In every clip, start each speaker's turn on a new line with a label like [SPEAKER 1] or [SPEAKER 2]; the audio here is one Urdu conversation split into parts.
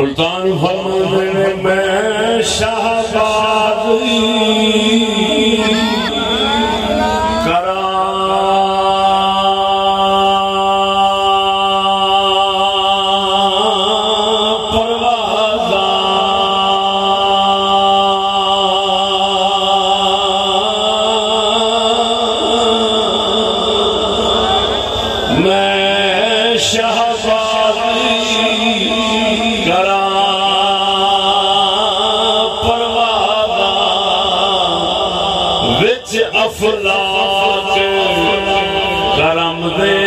[SPEAKER 1] سلطان فرماتے ہیں میں شہبازی افلاک کرم دے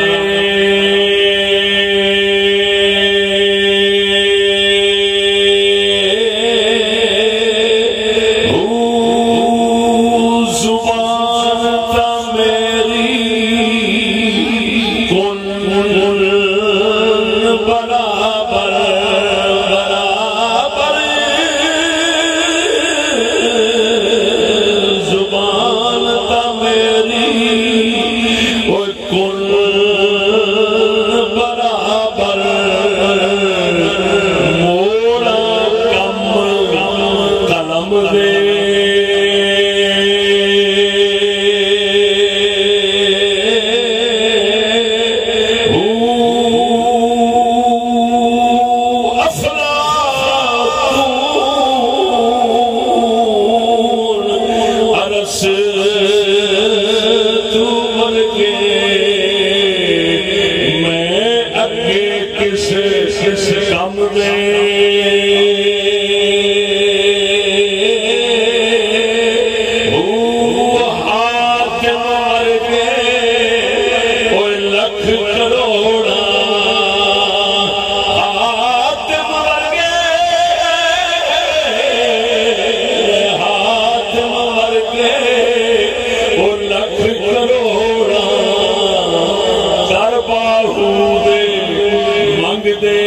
[SPEAKER 1] زبان تا میری کن برابر برابر زبان تا میری کن برابر مولا کم قلم دے کم دے ہاتھ مار کے لکھ کروڑا ہاتھ مار کے ہاتھ مار کے لکھ کروڑا در باہو دے منگ دے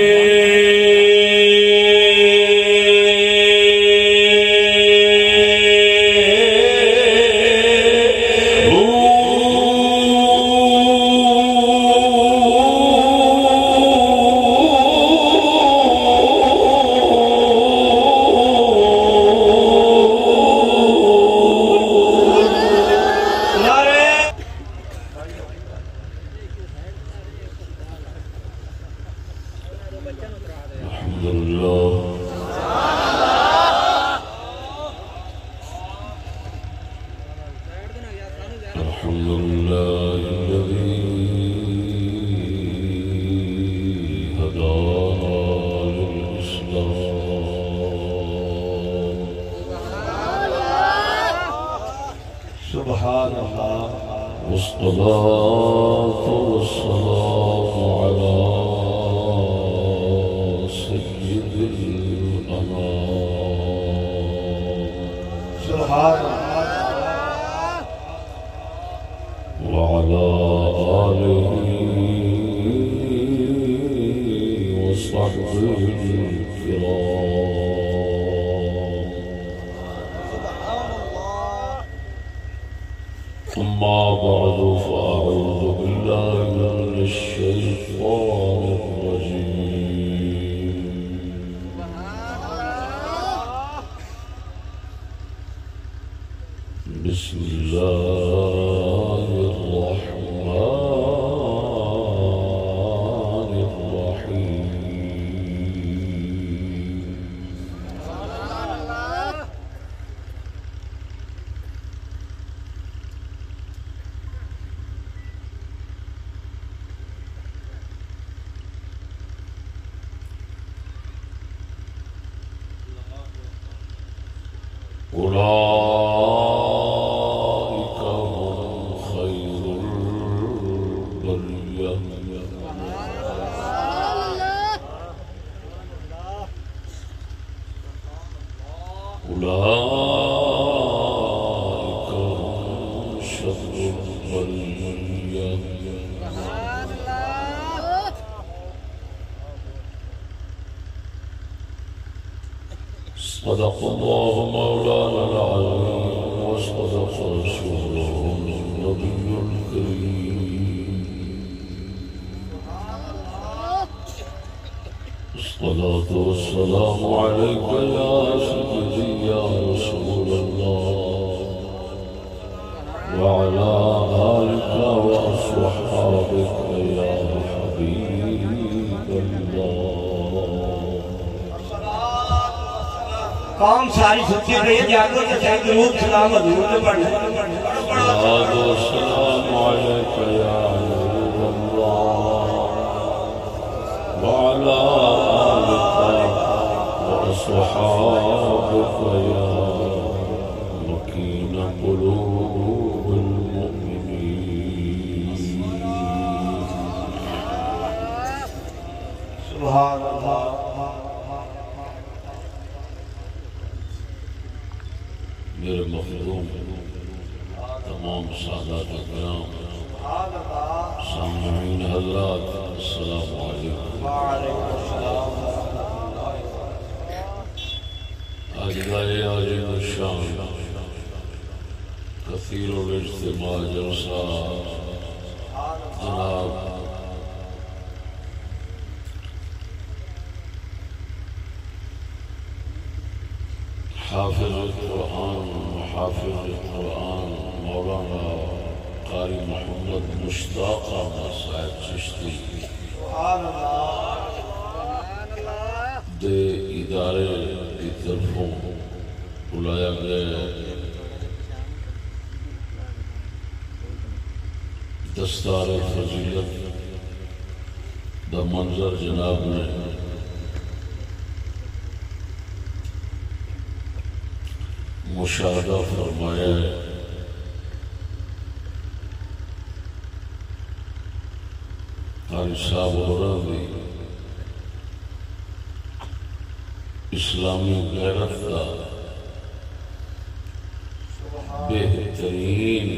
[SPEAKER 1] والصلاة والسلام على سيد الأنام سبحان الله وعلى آله وصحبه الكرام أما بعد فأعوذ بالله من الشيطان الرجيم بسم الله الرحمن الرحيم أولئك هم خير البرية أولئك هم شر البرية صدق الله مولانا العظيم وصدق رسوله النبي الكريم الصلاة والسلام عليك يا سيدي يا رسول الله وعلى آلك وأصحابك يا حبيب الله.
[SPEAKER 2] قوم ساری سچی رہی جاگو تو چاہے درود سلام حضور نے پڑھنا.
[SPEAKER 1] الصلاة والسلام عليك يا نور الله وعلى آلك وأصحابك يا مكين قلوب المؤمنين.
[SPEAKER 2] سبحان اللہ.
[SPEAKER 1] میرے مخدوم تمام سادات اکرام سامعین حضرات السلام علیکم. آج لائے عظیم الشان کثیر الاجتماع جلسہ جناب حافظ القرآن محافظ القرآن مولانا قاری محمد مشتاق احمد صاحب چشتی دے ادارے کی طرفوں بلایا گئے دستار فضیلت دا منظر جناب نے مشاہدہ فرمایا ہے. قاری صاحب ہوراں دی اسلامی غیرت کا بہترین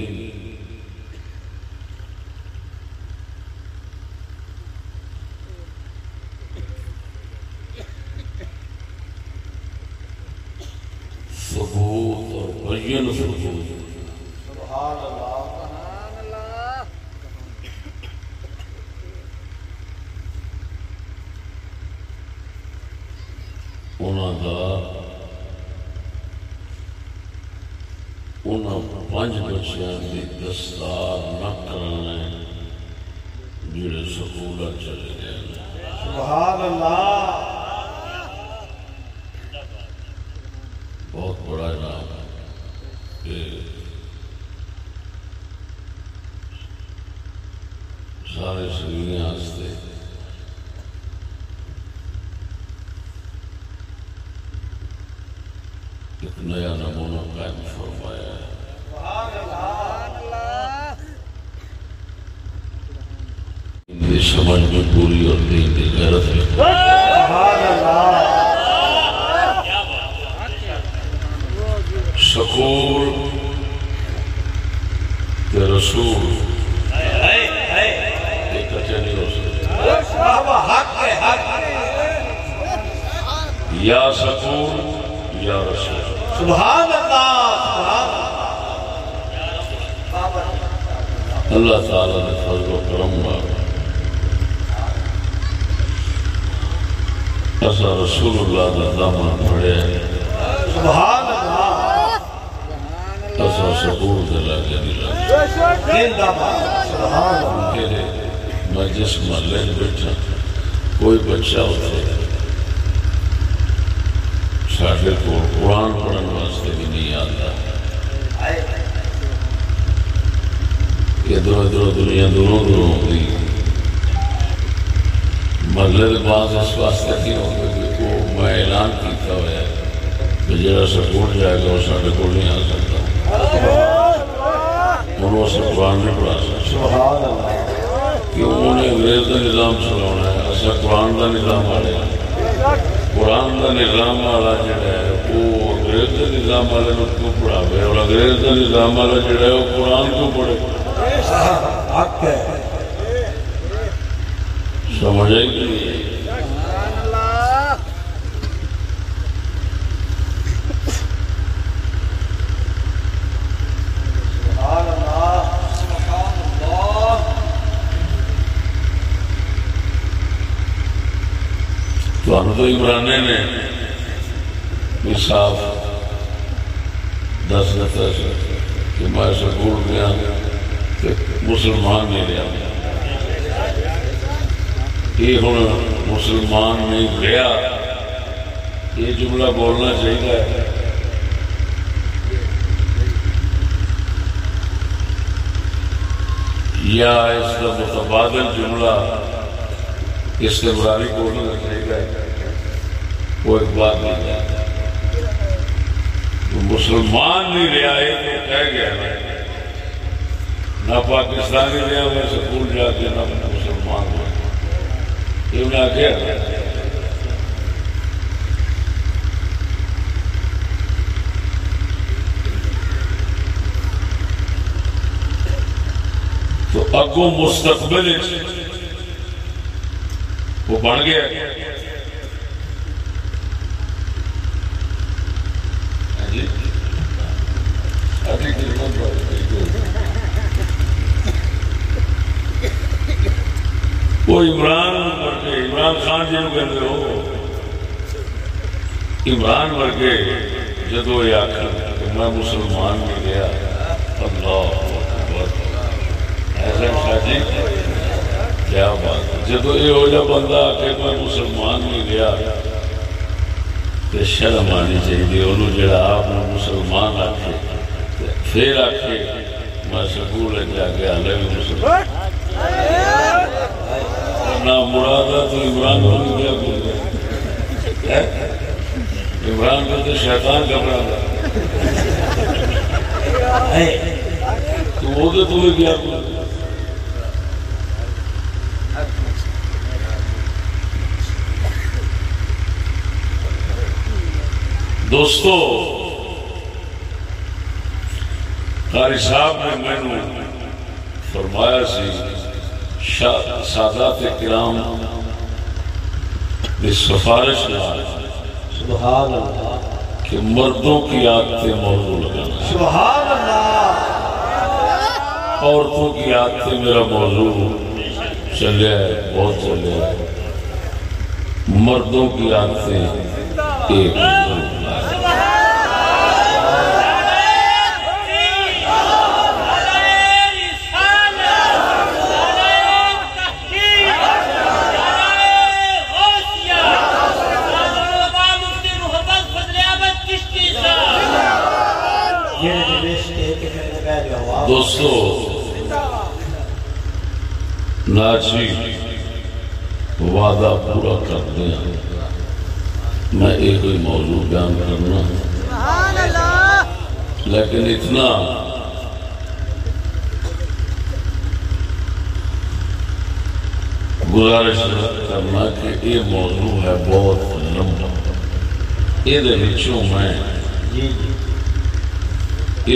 [SPEAKER 1] ثبوت اور بین ثبوت
[SPEAKER 2] سبحان اللہ.
[SPEAKER 1] انہاں دا انہاں 5 بچیاں دی دستار نہ کرنے جڑے سکولہ چلے گئے.
[SPEAKER 2] سبحان اللہ.
[SPEAKER 1] بہت بڑا انعام ہے کہ سارے سلینے آستے ایک نیا نمونہ قائم فرمایا ہے. ان کی سمجھ میں پوری اور دین کی غیرت میں
[SPEAKER 2] سبحان اللہ.
[SPEAKER 1] سکول کے رسول اکٹھے نہیں ہو سکتے.
[SPEAKER 2] حق ہے حق.
[SPEAKER 1] یا سکول یا رسول.
[SPEAKER 2] سبحان اللہ.
[SPEAKER 1] اللہ تعالیٰ نے فضل و کرم ایسا رسول اللہ کا دامن پڑے
[SPEAKER 2] سبحان اللہ.
[SPEAKER 1] ایسا سکول دلا کے نہیں لگا.
[SPEAKER 2] زندہ باد. سبحان اللہ.
[SPEAKER 1] میں جس محلے میں بیٹھا کوئی بچہ ہوتے ساڑھے کو قرآن پڑھنے واسطے بھی نہیں آتا. ادھر دنیا دونوں ہوتی محلے کے بعد اس واسطے کی ہوگی کہ وہ میں اعلان کیتا ہوا ہے کہ جڑا سکول جائے گا وہ ساڑھے کو نہیں آ سکتا. انہوں سے قرآن نہیں پڑھا سکتا.
[SPEAKER 2] سبحان اللہ.
[SPEAKER 1] کیوں انہیں انگریز کا نظام چلانا ہے. ایسا قرآن کا نظام آنے قرآن کا نظام والا جڑا ہے وہ انگریز کا نظام والے کو پڑھاوے اور انگریز کا نظام والا جڑا ہے وہ قرآن کو پڑھے.
[SPEAKER 2] حق ہے.
[SPEAKER 1] سمجھ آئی کہ تو عمرانے نے بھی صاف دس دیتا کہ میں سکول گیا کہ مسلمان نہیں رہا، یہ ہوں مسلمان نہیں رہا، یہ جملہ بولنا چاہیے۔ یا اس کا متبادل جملہ استمراری بولنا چاہیے، وہ ایک بات نہیں ہے۔ مسلمان نہیں رہا ہے تو کہہ گیا نہ پاکستانی رہا میں سکول جا کے نہ مسلمان ہوا، یہ انہیں آگیا۔ تو اگوں مستقبل وہ بن گیا۔ وہ عمران خان جی کہتے ہو، عمران ورگے جدو یہ آخر کہ میں مسلمان نہیں گیا، اللہ اکبر، ایسا شاہ جی کیا بات ہے۔ جدو یہ ہو جا بندہ کہ میں مسلمان نہیں گیا تو شرم آنی چاہیے انہوں جڑا آپ نے مسلمان آکھے پھر آکھے میں سکول جا کے آلے بھی مسلمان نہ مرادہ تو عمران کو نہیں کیا بول گیا، عمران کو تو شیطان گھبرا تھا، تو وہ تو تمہیں کیا بول گیا۔ دوستو، قاری صاحب نے میں نے فرمایا سی سادات کرام کی سفارش
[SPEAKER 2] سبحان اللہ
[SPEAKER 1] کہ مردوں کی عادتیں موضوع لگانا،
[SPEAKER 2] سبحان اللہ،
[SPEAKER 1] عورتوں کی عادتیں میرا موضوع چلے بہت چلے، مردوں کی عادتیں ایک دوستو ناچی وعدہ پورا کرتے ہیں، میں ایک ہی موضوع بیان کرنا لیکن اتنا گزارش کرنا کہ یہ موضوع ہے بہت لمبا، یہ بچوں میں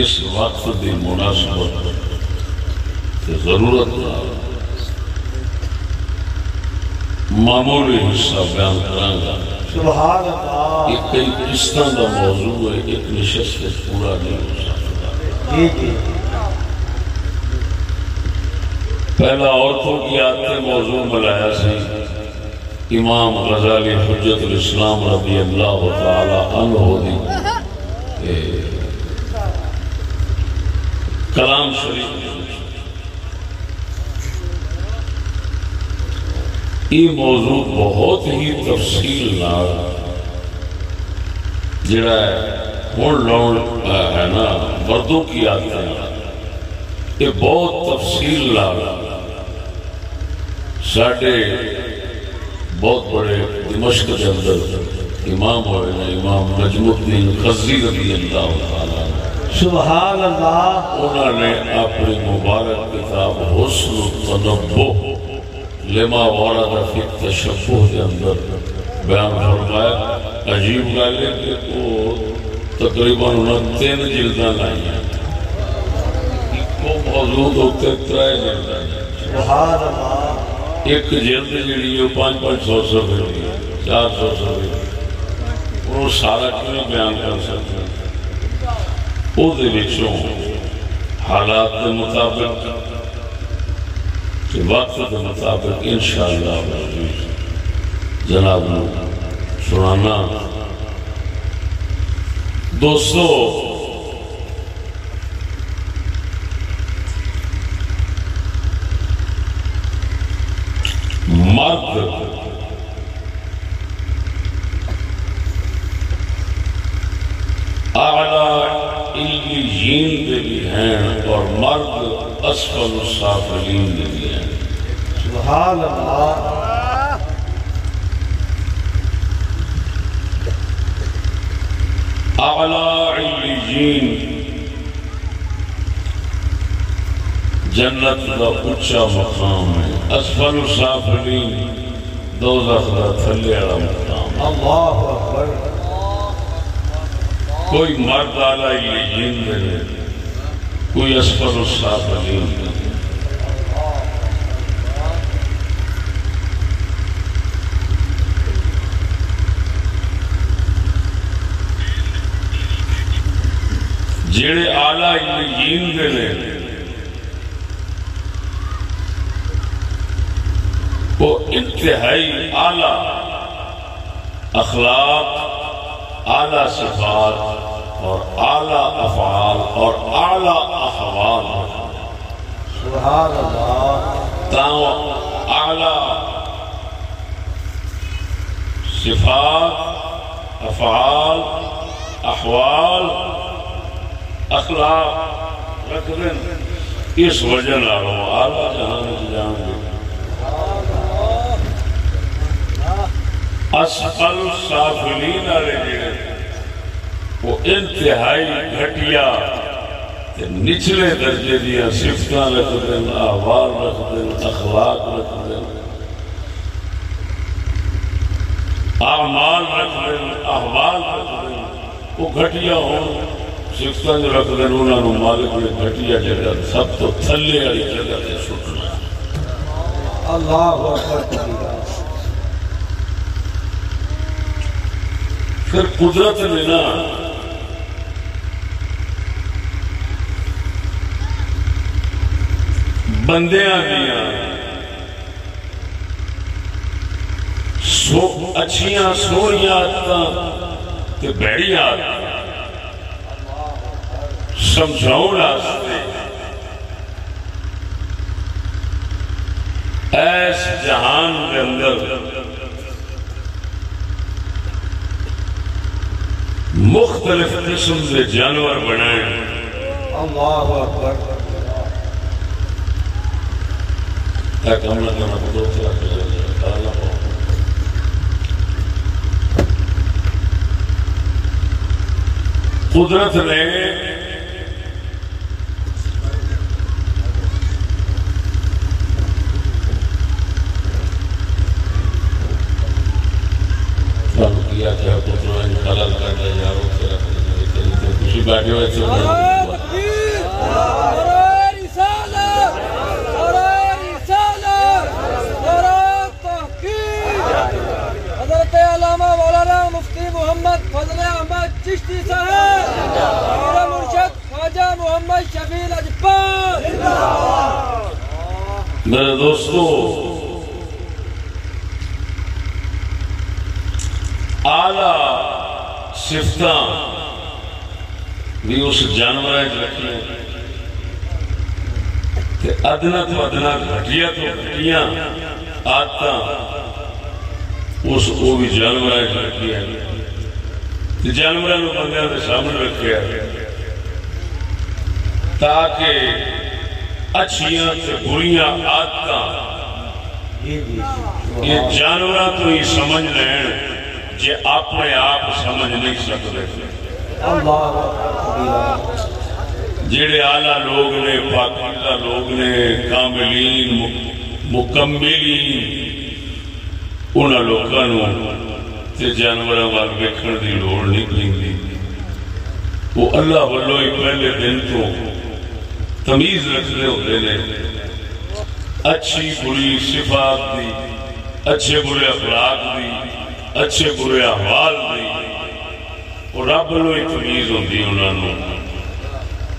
[SPEAKER 1] اس وقت دی مناسبت کی ضرورت معمولی حصہ بیان کرانگا۔
[SPEAKER 2] سبحان اللہ،
[SPEAKER 1] یہ کئی قسطوں کا موضوع ہے، ایک نشست سے پورا نہیں ہو سکتا۔ پہلا عورتوں کی عادتیں موضوع ملایا سی امام غزالی حجت الاسلام رضی اللہ تعالی عنہ دی کلام شریف۔ یہ موضوع بہت ہی تفصیل نال جڑا ہے ہون لون ہے نا مردوں کی عادتیں، یہ بہت تفصیل نال ساڑھے بہت بڑے دمشق کے اندر امام ہوئے نا امام نجم الدین غزی رضی اللہ تعالیٰ
[SPEAKER 2] سبحان اللہ،
[SPEAKER 1] انہوں نے اپنی مبارک کتاب حسن التنبہ لما ورد فی التشبہ کے اندر بیان فرمایا۔ عجیب گل ہے کہ وہ تقریباً 3 جلداں لائی ہیں، وہ موضوع ہوتے 3 جلداں ہیں۔
[SPEAKER 2] سبحان اللہ،
[SPEAKER 1] ایک جلد جڑی ہے 500 صفحے کی، 400 صفحے وہ سارا کیوں بیان کر سکتے ہیں؟ وہ دے وچوں حالات کے مطابق وقت کے مطابق انشاءاللہ جناب سنانا دوستو مرد اعلیٰ علیین دے بھی ہیں اور مرد اسفل السافلین دے بھی ہیں.
[SPEAKER 2] سبحان اللہ.
[SPEAKER 1] اعلیٰ علیین جنت دا اچھا مقام ہے، اسفل السافلین دوزخ دا تھلے والا مقام.
[SPEAKER 2] اللہ اکبر.
[SPEAKER 1] کوئی مرد اعلیٰ علیین دے کوئی اسفل السافلین دے. جیڑے اعلیٰ علیین دے لے وہ انتہائی اعلیٰ اخلاق، اعلیٰ صفات اور اعلیٰ افعال اور اعلیٰ احوال.
[SPEAKER 2] سبحان اللہ.
[SPEAKER 1] تاں اعلیٰ صفات، افعال، احوال، اخلاق رکھ دیں اس وجہ نالوں اعلیٰ جہان کی جان دے. اسفل السافلین آلے جڑے وہ انتہائی گھٹیا نچلے درجے دیا صفتاں رکھ دیں، احوال رکھ دیں، اخلاق رکھ دیں، اعمال رکھ دیں، احوال رکھ دیں. وہ گھٹیا ہوں صفتاں جو رکھ دیں انہوں نے مالک نے گھٹیا جگہ سب تو تھلے والی جگہ سے سٹنا.
[SPEAKER 2] اللہ اکبر.
[SPEAKER 1] پھر قدرت نے نا بندیاں دیا اچھیاں سوہنیاں عادتاں تے بھڑیاں عادتاں سمجھاؤں واسطے ایس جہان کے اندر مختلف قسم سے جانور بنائیں.
[SPEAKER 2] اللہ اکبر.
[SPEAKER 1] ایک ہم نے کہنا قدرت قدرت نے کیا کیا قدرت نے خلل کر دیا یاروں سے رکھنے خوشی بیٹھے ہوئے تھے.
[SPEAKER 3] حضرت علامہ مولانا مفتی محمد فضل احمد چشتی صاحب، میرا مرشد خواجہ محمد شفیع اجپال.
[SPEAKER 1] میرے دوستو اعلیٰ صفتاں بھی اس جانور رکھنے کہ ادنا تو ادنا گھٹیا تو گھٹیاں آدتاں اس کو بھی جانور رکھی ہے. جانوروں کو بندیاں کے سامنے رکھے تاکہ اچھیاں تے بریاں عادتاں یہ جانوراں تو ہی سمجھ لین جے اپنے آپ سمجھ نہیں سکتے. جڑے اعلیٰ لوگ نے، پاکیزہ لوگ نے، کاملین مکملین، انہاں لوگاں تے جانوراں وال ویکھن دی لوڑ نہیں پیندی. وہ اللہ والوں ہی پہلے دن تو تمیز رکھنے ہوتے نے اچھی بری صفات دی، اچھے برے اخلاق دی، اچھے برے احوال دی، اور رب والوں ہی تمیز ہوتی انہوں نے.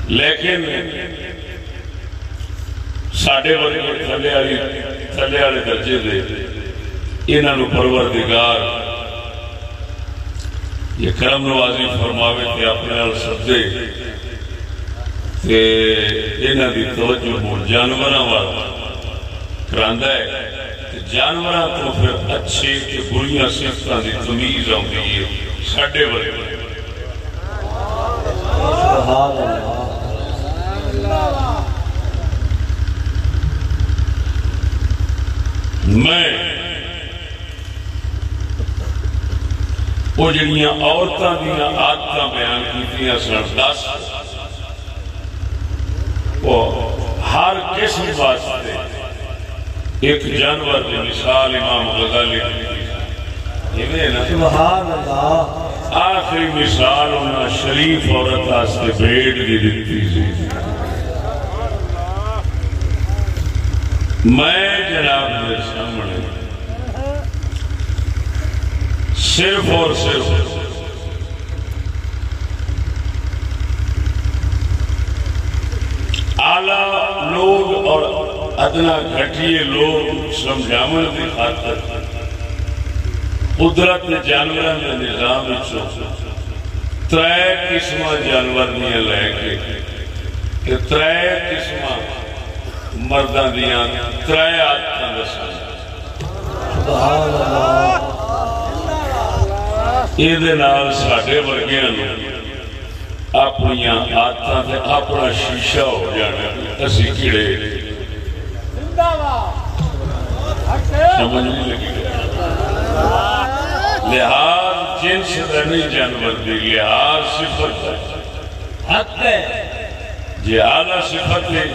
[SPEAKER 1] لیکن ساڑھے ورگے تھلے والے درجے دے انہوں نے پروردگار یہ کرم نوازی فرماوے کہ اپنے نال سدے تے انہاں دی توجہ ہون جانوراں وال کراندا ہے تے جانوراں تو پھر اچھے تے بریاں صفتاں دی تمیز آندی ہے ساڈے ورگے
[SPEAKER 2] سبحان اللہ
[SPEAKER 1] میں وہ جڑیاں عورتاں دیاں عادتاں بیان کیتیاں سن 10 وہ ہر قسم واسطے ایک جانور کی مثال امام غزالی کی
[SPEAKER 2] سبحان اللہ
[SPEAKER 1] آخری مثال انہاں شریف عورت واسطے بھیڑ دی دتی سی میں جناب میرے سامنے صرف اور صرف اعلیٰ لوگ اور ادنا گھٹیے لوگ سمجھاون کی خاطر قدرت جانوراں دے نظام وچوں 3 قسماں جانور دیاں لے کے کہ 3 قسماں مرداں دیاں 3 عادتاں دساں
[SPEAKER 2] سبحان اللہ
[SPEAKER 1] یہ دے نال ساڈے ورگیاں نوں اپنی عادتاں تے اپنا شیشہ ہو جانا اسی کیڑے سمجھ نہیں لگی لحاظ جنس دا نہیں جانور دی لحاظ صفت
[SPEAKER 2] حق ہے
[SPEAKER 1] جی اعلیٰ صفت ہے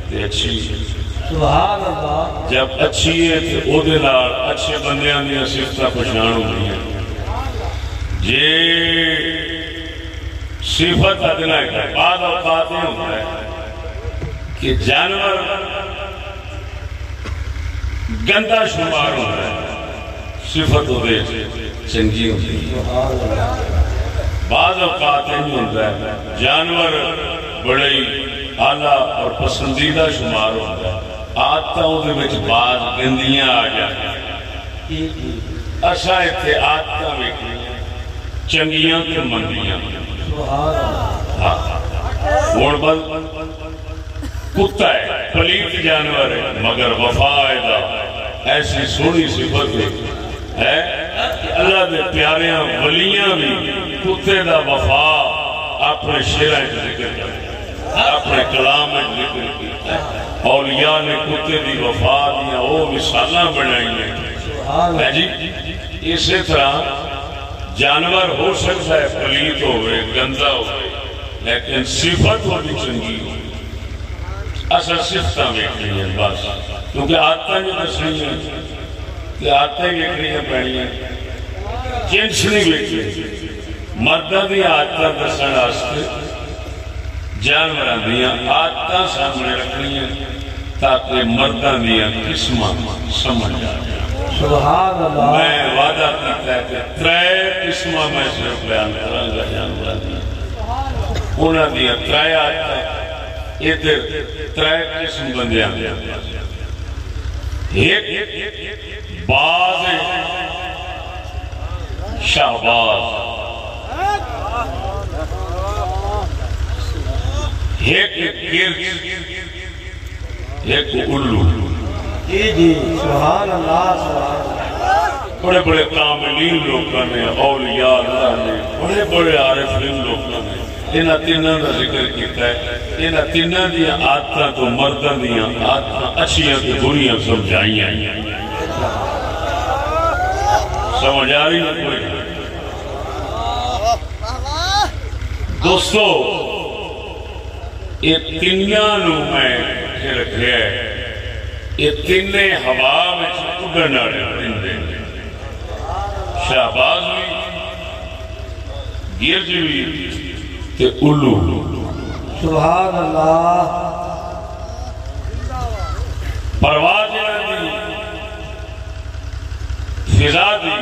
[SPEAKER 1] تے اچھی
[SPEAKER 2] سبحان اللہ
[SPEAKER 1] جب اچھی ہے تو او دے نال اچھے بندیاں دی صفتاں پہچان ہوندی ہیں جی صفت ادنا ہے بعض اوقات یہ ہوتا ہے کہ جانور گندا شمار ہوتا ہے صفت ہوتے چنگی ہوتی ہے بعض اوقات یہ ہوتا ہے جانور بڑے اعلیٰ اور پسندیدہ شمار ہوتا ہے عادتاں دے وچ بعض گندیاں آ جاتی اساں ایتھے عادتاں ویکھیاں چنگیاں تے مندیاں کتا ہے پلیت جانور ہے مگر وفا ایسی سونی صفت ہے اللہ دے پیاریاں ولیاں بھی کتے دا وفا اپنے شعراں ذکر کرتے اپنے کلام ذکر کیتا ہے اولیاء نے کتے دی وفا دیاں وہ مثالاں بنائی ہیں جی اسی طرح جانور ہو سکتا ہے پلیت ہوئے گندہ ہوئے لیکن صفت ہو بھی چنگی ہوئی اصل صفتاں ویکھنی ہیں بس کیونکہ عادتاں جو دسنی ہیں کہ عادتاں ویکھنی ہیں پہنی ہیں جنس نہیں ویکھنی مرداں دی عادتاں دسن واسطے جانوراں دیاں عادتاں سامنے رکھنی ہیں تاکہ مرداں دیاں قسماں سمجھ آ جائیں
[SPEAKER 2] سبحان اللہ
[SPEAKER 1] میں وعدہ کرتا ہے کہ 3 قسمہ میں صرف بیان کراں گا جانوراں دی انہاں دی 3 عادتاں ادھر 3 قسم بندیاں ایک باز شہباز ایک گرد ایک الو
[SPEAKER 2] جی سبحان اللہ سبحان اللہ
[SPEAKER 1] بڑے بڑے کاملین لوگوں نے اولیاء اللہ نے بڑے بڑے عارفین لوگوں نے انہاں تیناں دا ذکر کیتا ہے انہاں تیناں دیاں عادتاں تو مرداں دیاں عادتاں اچھیاں تے بریاں سمجھائیاں سمجھ آ رہی ہے کوئی دوستو یہ تیناں نو میں رکھیا ہے یہ تینے ہوا میں اڑن والے پرندے شہباز بھی گرج بھی تے الو
[SPEAKER 2] سبحان اللہ
[SPEAKER 1] پرواز دی فضا دی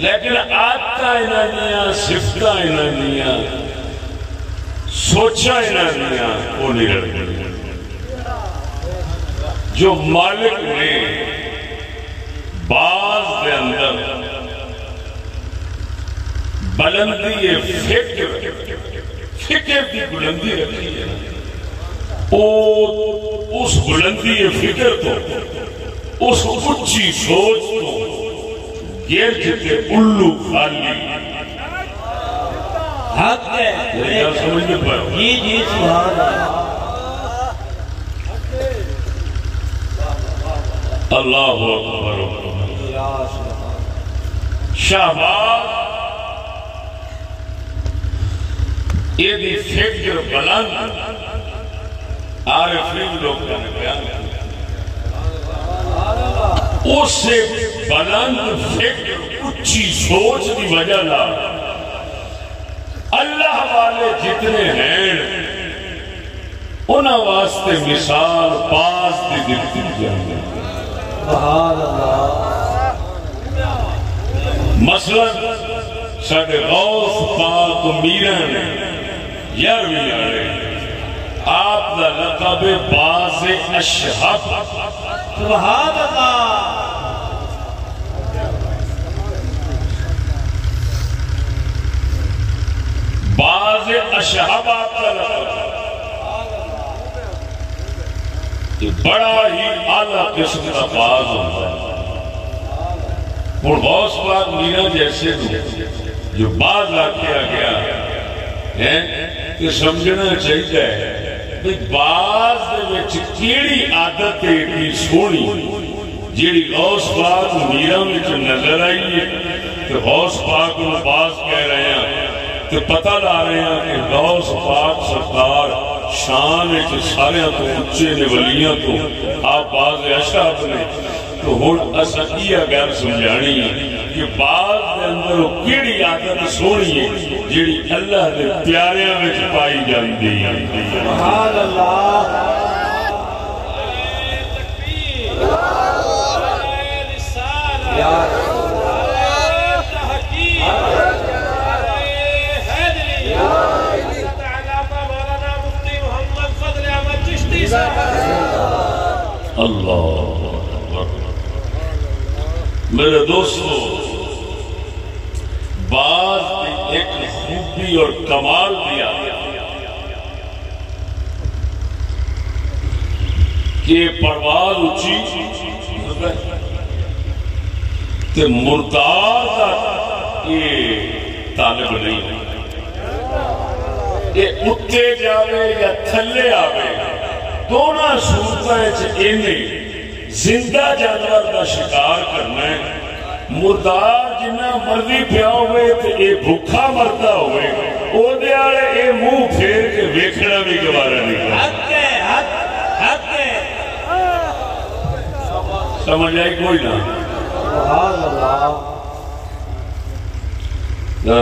[SPEAKER 1] لیکن عادتاں انہاں دیاں صفتاں انہاں دیاں سوچاں انہاں دیاں وہ نہیں رکھتے جو مالک نے باز دے اندر بلندی فکر کی بلندی رکھی ہے اس بلندی فکر تو اس اچھی سوچ تو گرج کے الو خالی
[SPEAKER 2] حق ہے
[SPEAKER 1] سمجھنے پر
[SPEAKER 2] جی سبحان
[SPEAKER 1] اللہ اکبر شہباز یہ بھی فکر بلند عارفین لوگ نے بیان کیا اس سے بلند فکر اچھی سوچ کی وجہ نہ اللہ والے جتنے ہیں انہاں واسطے مثال باز دی دلتی جانے
[SPEAKER 2] سبحان اللہ
[SPEAKER 1] مثلا ساڑھے غوث پاک میران نے یارویں آرے آپ دا لقب باز اشہب
[SPEAKER 2] سبحان اللہ
[SPEAKER 1] باز اشہب آپ کا لقب بڑا ہی اعلیٰ قسم کا باز ہوتا ہے اور غوث پاک میران جیسے جو باز آکھیا گیا ہے کہ سمجھنا چاہیے کہ باز میں کیڑی عادت اتنی سونی جیڑی غوث پاک میران میں جو نظر آئی ہے کہ غوث پاک انہوں باز کہہ رہے ہیں کہ پتہ لا رہے ہیں کہ غوث پاک سرکار شان ہے کہ سارے تو اچھے نے ولیاں تو آپ باز اشہب نے تو ہون اسقیہ گیر سمجھانی ہے کہ باز دے اندر وہ کیڑی عادت سونی ہے جیڑی اللہ دے پیاریاں میں چھپائی جاندی ہے
[SPEAKER 2] سبحان اللہ
[SPEAKER 1] اللہ میرے دوستو بعض ایک خوبی اور کمال دیا کہ پرواز اچھی کہ مردار یہ طالب نہیں یہ اتے جاوے یا تھلے آوے دونوں صورتیں زندہ جانور کا شکار کرنا ہے مردار جنہ مرضی پیا ہوئے تو یہ بھوکا مرتا ہوئے وہ دیارے یہ منہ پھیر کے ویکھنا بھی گوارا نہیں کرتا
[SPEAKER 2] حق ہے حق ہے
[SPEAKER 1] سمجھ آئی کوئی نہ
[SPEAKER 2] سبحان اللہ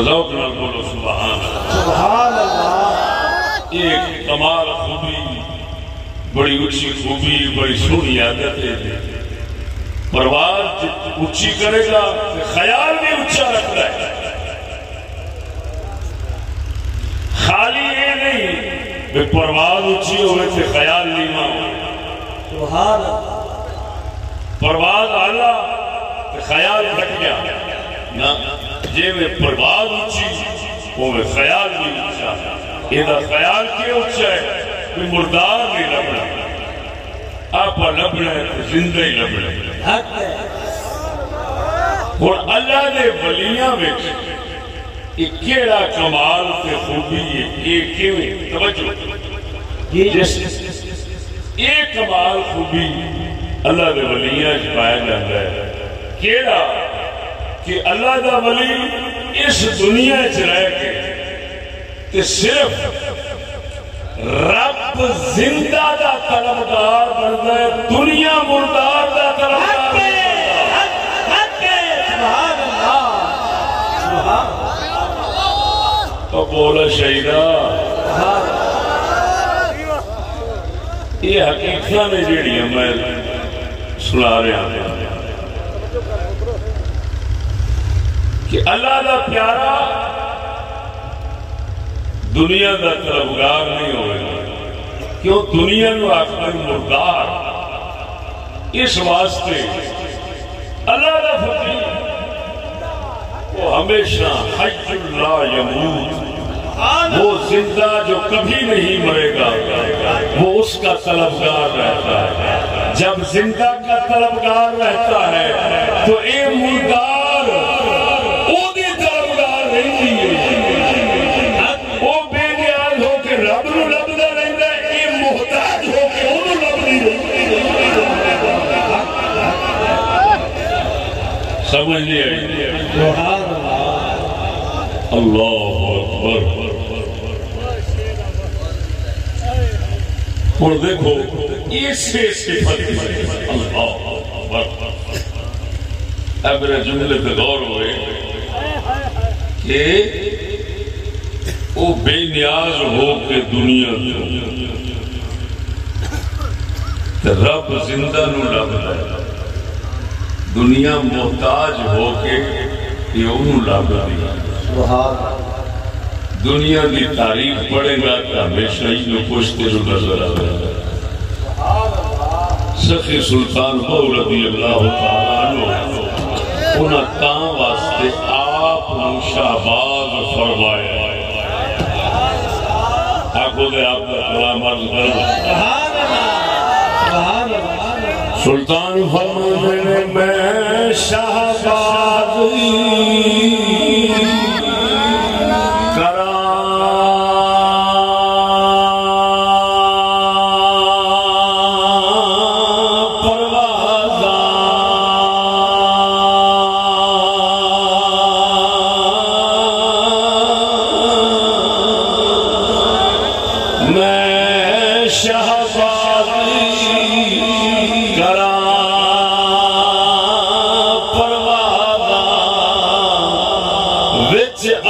[SPEAKER 1] ذوق نہ بولو سبحان اللہ
[SPEAKER 2] سبحان اللہ
[SPEAKER 1] ایک کمال خوبی بڑی اچھی خوبی بڑی سونی عادت ہے پرواز اچھی کرے گا خیال بھی اچھا رکھتا ہے خالی یہ نہیں کہ پرواز اچھی ہوئے تھے خیال لیما ہو
[SPEAKER 2] سبحان اللہ
[SPEAKER 1] پرواز آلہ تو خیال رکھ گیا نا جے میں پرواز اچھی وہ میں خیال بھی اچھا یہ خیال کیا اچھا ہے کوئی مردار نہیں لبنا آپ لبنا ہے تو زندہ ہی لبنا ہے
[SPEAKER 2] حق ہے
[SPEAKER 1] اور اللہ نے ولیاں میں ایک کیڑا کمال کے خوبی ہے ایک کیویں توجہ ایک کمال خوبی اللہ نے ولیاں پایا جاتا ہے کیڑا کہ اللہ دا ولی اس دنیا رہ کے کہ صرف رب زندہ دا طلبدار بنتا ہے دنیا مردار دا طلبدار
[SPEAKER 2] سبحان اللہ سبحان
[SPEAKER 1] تو بولا شہیدہ یہ حقیقتہ نے جیڑی ہے میں سنا رہا ہوں کہ اللہ دا پیارا دنیا دا طلبگار نہیں ہوئے کیوں دنیا نو آخر مردار اس واسطے اللہ دا فقیر وہ ہمیشہ حی لا یموت، وہ زندہ جو کبھی نہیں مرے گا، وہ اس کا طلبگار رہتا ہے۔ جب زندہ کا طلبگار رہتا ہے تو اے مردار او دی طلبگار رہتی ہے، وہ بے نیاز ہو کے رب نو لبدا رہندا ہے، اے محتاج ہو کے اونوں لبدی رہتی ہے۔ سمجھ نہیں آئی؟ اللہ اکبر۔ اور دیکھو اسے صفت اللہ اکبر۔ اب میرے جملے پہ غور ہوئے کہ وہ بے نیاز ہو کے دنیا کو، رب زندہ نو لبدا ہے، دنیا محتاج ہو کے یہ انہوں لبدی ہے۔ دنیا کی تاریخ پڑھے گا تو ہمیشہ ہی جو پوچھتے جو نظر آ رہا ہے۔ سخی سلطان بہو رضی اللہ تعالیٰ عنہ انہاں تاں واسطے آپ شہباز فرمایا۔ آگو دے آپ کا کلام عرض کرو۔ سلطان فرمانے میں شہباز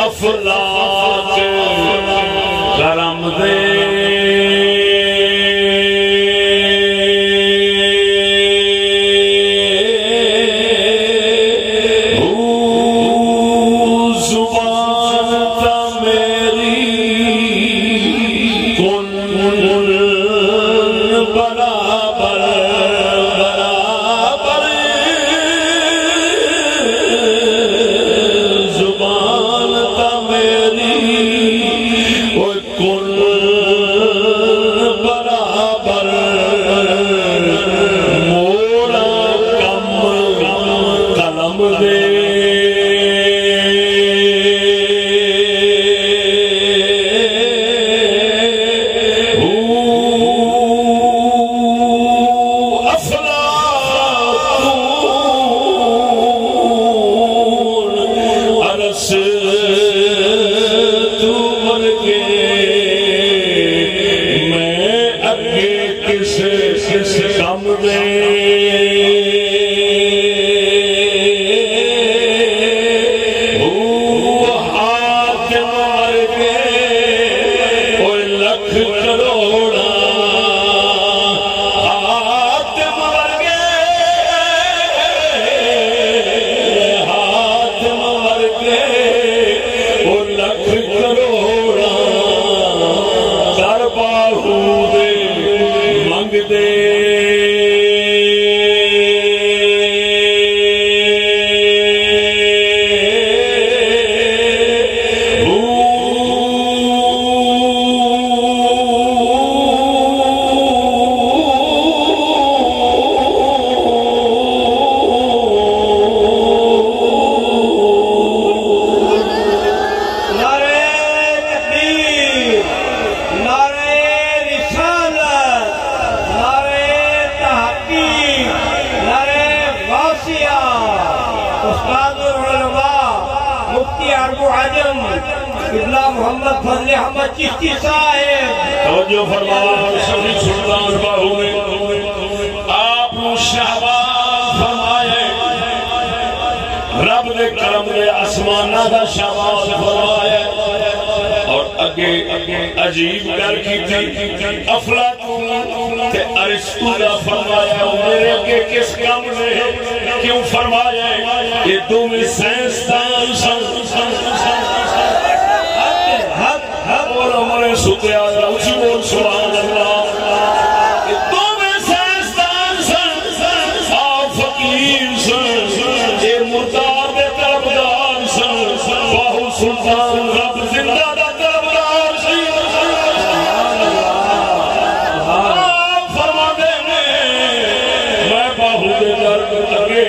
[SPEAKER 1] افلاک کرم دے زبان تا میری کن برابر برابر زبان تا میری کن برابر موڑا کم قلم دے محمد فضل احمد چشتی صاحب توجہ فرمایا۔ سبھی سلطان باہو نے آپ شہباز فرمائے، رب دے کرم دے آسمانہ دا شہباز فرمائے۔ اور اگے عجیب گل کی تھی افلاطون تے ارسطو دا فرمایا میرے اگے کس کام نے کیوں فرمایا یہ دوویں سائنسدان ہمارے ستے آیا اسی بول سبحان اللہ دوویں سائنسدان سن آپ فقیر سن یہ مردار دے طلبگار سن سلطان رب زندہ دا طلبگار سی فرما دے میں باہو دے درد لگے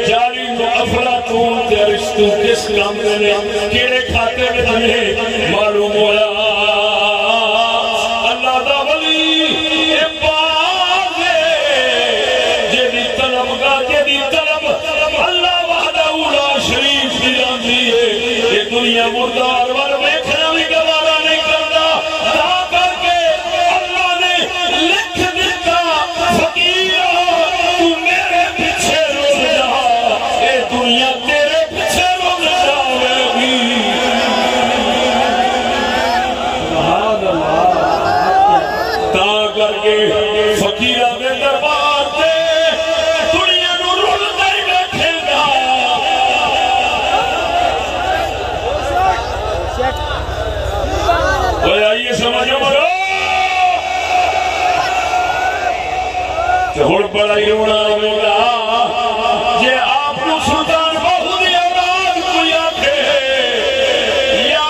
[SPEAKER 1] جاری نو افلاطون تے ارسطو کس کام نے کیڑے کھاتے میں جنہیں معلوم ہویا اللہ دا ولی اے باز جیدی طلب گا جیدی طلب اللہ وحدہ اولا شریف دی جاندی ہے یہ دنیا مردار ور بیکھنا بھی گوارا نہیں کرتا تا کر کے اللہ نے لکھ دیتا فقیر تو میرے پیچھے روز جا اے دنیا تیرے پیچھے روز جاوے گی تا کر کے فقیرہ دے دربار تے دنیا نو رول نہیں بیٹھے گا کوئی آئیے سمجھو مرو ہن بڑا ہی رونا ہوگا یہ آپ کو سلطان باہو دی اولاد کوئی آکھے یا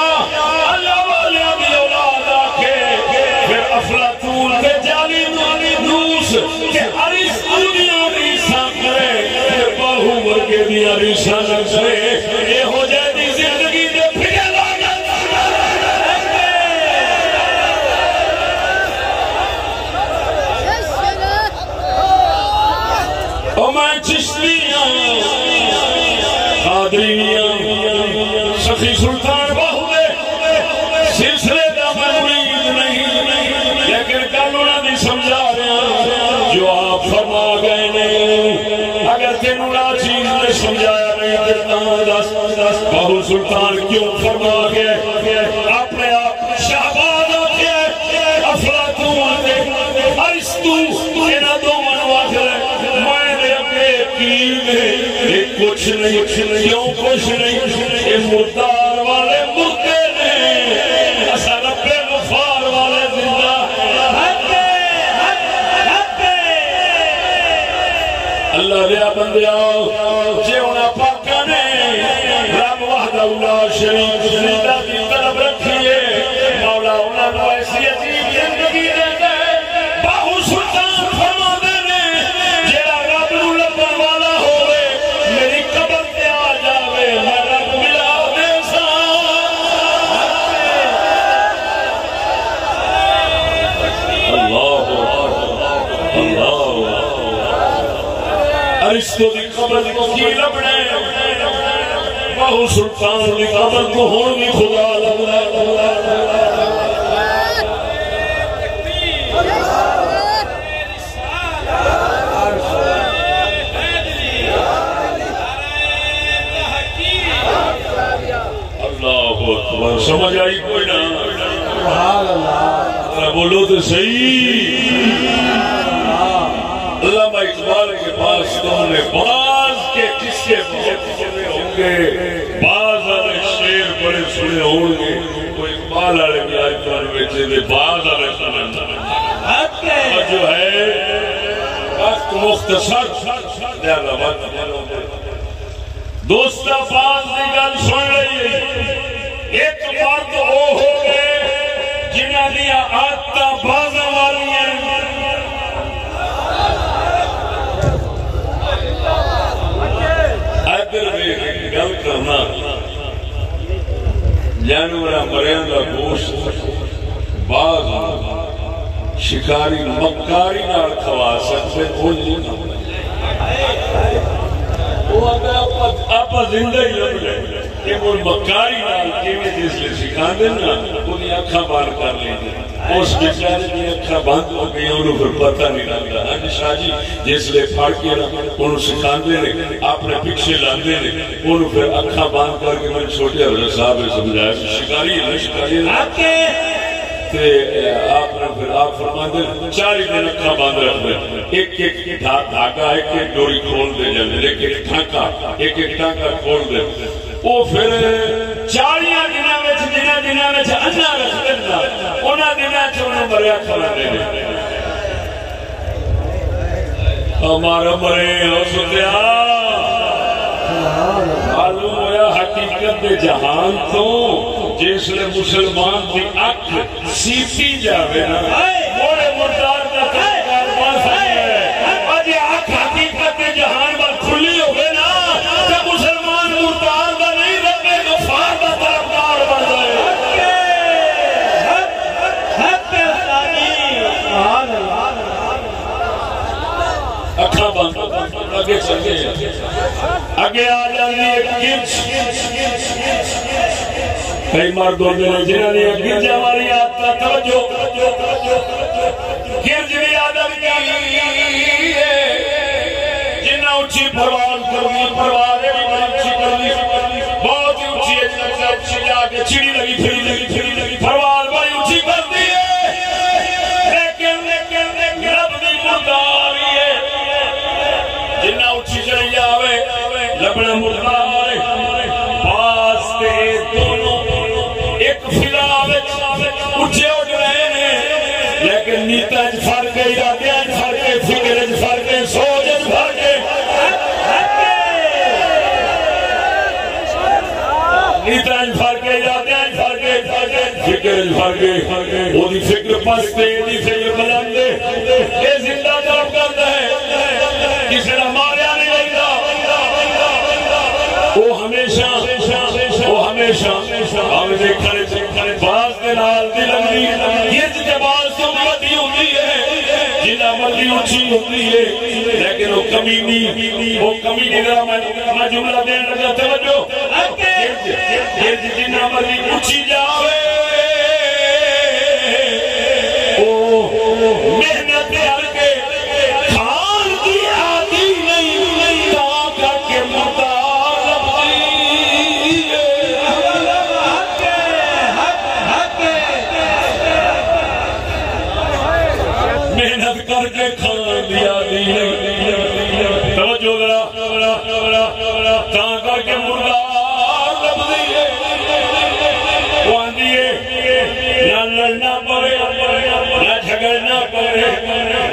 [SPEAKER 1] اللہ والیاں دی اولاد آکھے پھر افلاطون کے جالی دوس کہ ارسطو دیاں ریساں کرے پھر باہو ورگے دیاں ریساں نہ کرے یہ ہو جائے دی زندگی دے پھگے او میں چشتیاں قادریاں سخی سلطان باہو دے سلسلے دا میں مرید نہیں لیکن کالونا دی سمجھا رہا جو آپ فرما گئے نے اگر تینونا چیز نے سمجھایا نہیں دیتا باہو سلطان کیوں فرما گئے آپ نے آپ شہباد آکھے افلاطون دے ارسطو انہا دو منواز رہے کچھ نہیں کیوں کچھ نہیں یہ مردار والے مردے نے اسا رب غفار والے زندہ اللہ دیا بندیا جے انہاں پاکاں نے رب وحدہ اولا شریف زندہ کی طرف رکھیے مولا انہاں کو ایسی عجیب زندگی دیتا ہے باہو سلطان فرما دینے جیڑا رب نو لبن والا ہوئے میری قبر پہ آ جاوے میں رب ملا دے سا اللہ ارسطو دی قبر کی لبنے باہو سلطان دی قبر کو ہون بھی خدا لبنے سمجھ آئی کوئی نہ بولو تو صحیح علامہ اقبال کے پاس تو نے بعض کے قصے سنے ہوں گے بعض والے شعر بڑے سنے ہوں گے تو اقبال والے بھی آج پر بیچے تھے بعض والے سنے جو ہے وقت مختصر زیادہ وقت دوستہ بعض کی گل سن رہی ہے ایک مرد وہ ہو گئے جنہ دیا آدتاں بازاں والی ہیں ادھر میں گل کرنا جانورا مریاں دا گوشت باز شکاری مکاری نال کھوا سکتے وہ نہیں آپ زندہ ہی لگ لے کہ وہ مکاری نال کیویں جس لئے سکھا دینا انہیں اکھا بار کر لیں گے اس بیچارے کی اکھا بند ہو گئی انہوں پھر پتہ نہیں لگتا ہاں جی شاہ جی جس لئے پھاڑ کے انہوں سکھا دینے آپ نے پکشے لگ دینے انہوں پھر اکھا بند کر کے میں چھوٹے حضرت صاحب نے سمجھایا شکاری ہے شکاری ہے آپ نے پھر آپ فرمان دے 4 دن اکھا باندھ رکھ دے ایک ایک دھاگا ایک ایک ڈوری کھول دے جلدے ایک ایک ٹھانکا ایک ایک ٹھانکا کھول دے وہ پھر 4 دنوں میں انہا رکھ دینا انہا دنوں چونوں مریا کھلا دے دے ہمارا مرے ہو سکیا معلوم ہویا حقیقت دے جہان تو جس لئے مسلمان کی اکھ سیتی جاوے نا موڑے مردار کا تذکار پاس ہے آج اکھ حقیقت دے جہان پر کھلی ہوئے نا کہ مسلمان مردار کا نہیں رب غفار کا طرفدار بن جائے اکھا بند آگے چلے آگے آ جاندی ایک گرچ کئی مرد ہوتے ہیں جنہوں نے گرج ہماری آتا توجہ گرج بھی آدم کی جنہ اچھی پروان کرنی پروارے بھی اچھی کرنی بہت اچھی اچھی جا کے چڑی لگی پھری پروان بڑی اچھی کرتی ہے لیکن رب دی مرداری ہے جنہ اچھی چلی جاوے لبنا مردار پاستے دونوں ایک فلاوچ اچھے اٹھ رہے ہیں لیکن نیتا اج فرق ہے ارادے اج فرق ہے فکر اج فرق ہے سوچ اج فرق ہے نیتا اج فرق ہے ارادے اج فرق ہے فکر اج فرق ہے وہ دی فکر پستے دی فکر بلندے یہ زندہ جاب کرتا ہے کسی نے ماریا نہیں لگتا وہ ہمیشہ ہم دیکھنے باز کے نال دی لگنی گرج کے باز تو مدی ہوتی ہے جنہ مدی اچھی ہوتی ہے لیکن وہ کمینی ذرا میں جملہ دین لگا توجہ گرج جنہ مدی اچھی جاوے وہ محنت کر کے کھان کی آدھی نہیں تاکہ کے مردار کر کے کھان دیا توجہ تا کر کے مردار لبدی ہے وہ آندھی ہے نہ لڑنا پڑے نہ جھگڑنا پڑے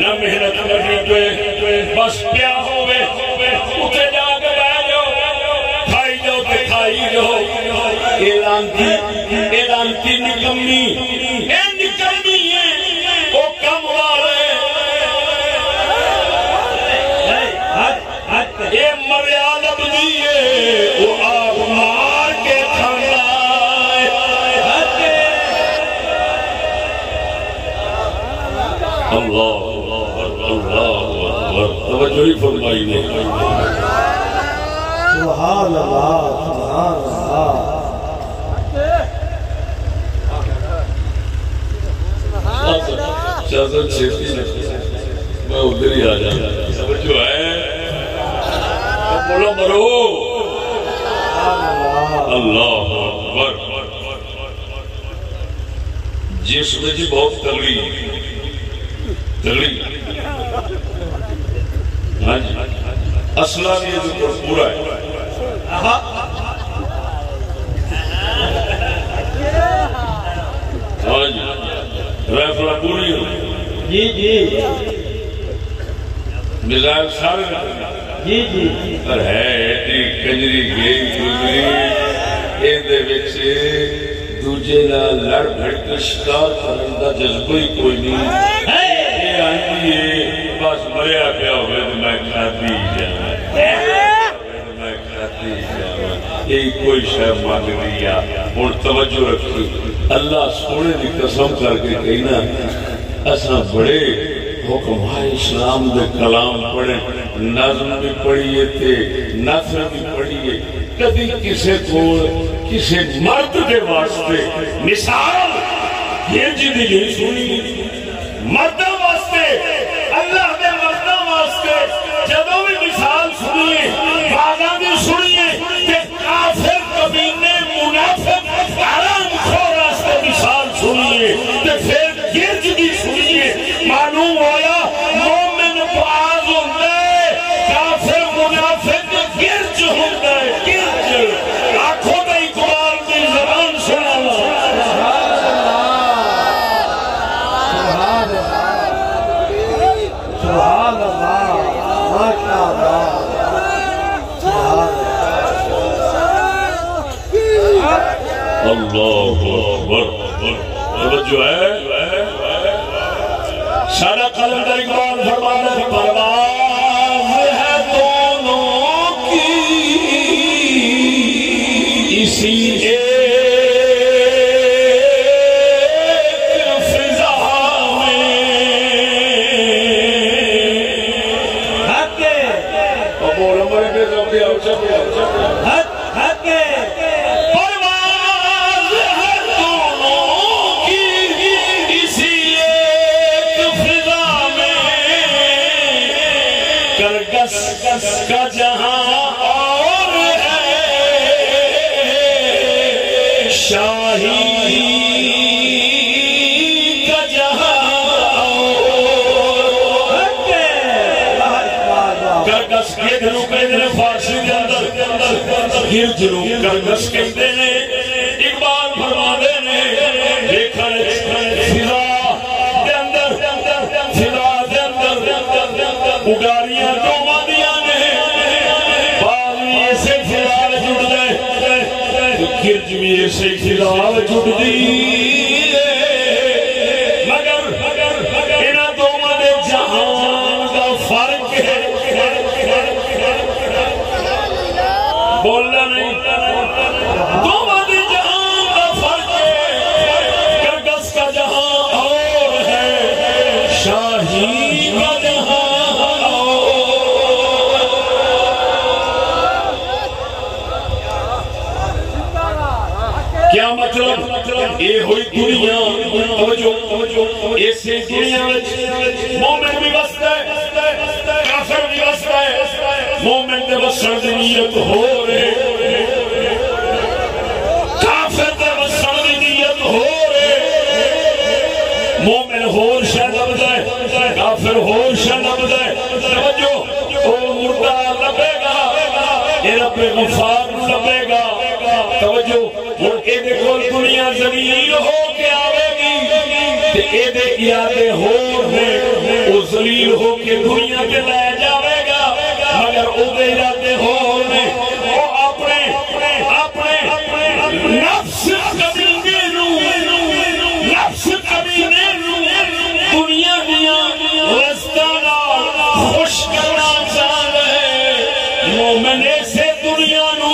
[SPEAKER 1] نہ محنت کرنی پڑے بس پیا ہوئے اٹھے جا کے بہ جاؤ کھائی جاؤ تے کھائی جاؤ اعلان کی نکمی نکمی ہے وہ کم والے یہ مریاد ابدی ہے وہ آپ مار کے کھانا اللہ توجہ ہی فرمائی نے
[SPEAKER 2] سبحان اللہ سبحان اللہ
[SPEAKER 1] شہزاد چھیتی میں ادھر ہی آ جانا سمجھو ہے بولو مرو اللہ اکبر جس میں جی بہت تگڑی ہاں جی اصلہ یہ جو پورا ہے ہاں جی رائفلہ پوری ہو
[SPEAKER 2] جی
[SPEAKER 1] میزائل سارے
[SPEAKER 2] جی
[SPEAKER 1] پر ہے ایڈی کنجری گئی گزری ایندے وچے دوجے نہ لڑ بھڑ کے شکار کرنے کا جذبہ ہی کوئی نہیں یہ آنٹی ہے بس مریا پیا ہوئے تو میں کھاتی جاؤں یہی کوئی شہر مانگ دیا اور توجہ رکھی اللہ سونے کی قسم کر کے کہنا اساں بڑے حکم اسلام دے کلام پڑھے نظم بھی پڑھیے تھے نثر بھی پڑھیے کبھی کسے کو کسے مرد کے واسطے مثال یہ جی نہیں سنی مرد واسطے اللہ دے مرد واسطے جدوں بھی مثال سنیے باغاں بھی سنیے کہ کافر کمینے منافق حرام خور واسطے مثال سنیے کہ پھر گرج بھی سنیے معلوم ہویا مومن باز ہوتا ہے کافر منافق گرج ہوتا ہے گرج آنکھوں میں اقبال کی زبان سنا
[SPEAKER 2] سبحان اللہ ماشاء اللہ
[SPEAKER 1] اللہ اکبر توجہ ہے سارا قلندر اقبال فرماتا ہے پرواز ہے دونوں کی اسی کا جہاں اور ہے شاہی کا جہاں کرگس کے دھنو کہتے ہیں فارسی کے اندر گرجنو کرگس کہتے ہیں اقبال فرما دینے دیکھا فضا دے اندر فضا دے اندر اگاریاں ڈوما دیا گرج بھی ایسے خلال جھٹ دی مگر انہاں دوما دے جہان کا فرق ہے بولنا نہیں دوما دے جہان کا فرق ہے کرگس کا جہان اور ہے شاہی کا جہان کیا مطلب یہ ہوئی دنیا ایسے دنیا مومن بھی بستا ہے کافر بھی بستا ہے مومن دے بسن دی نیت ہو رہے کافر دے بسن دی نیت ہو رہے مومن ہور شہ لبدا ہے کافر ہور شہ لبدا ہے توجہ او مردہ لبے گا اے رب غفار لبے گا توجہ اے دیکھو دنیا زلیل ہو کے آوے گی تے اے دے ارادے ہو رہے او زلیل ہو کے دنیا کے لے جاوے گا مگر او دے ارادے ہو رہے او اپنے نفس کمینے نو دنیا دیا رستہ نال خوش کرنا چاہ رہے مومن ایسے دنیا نو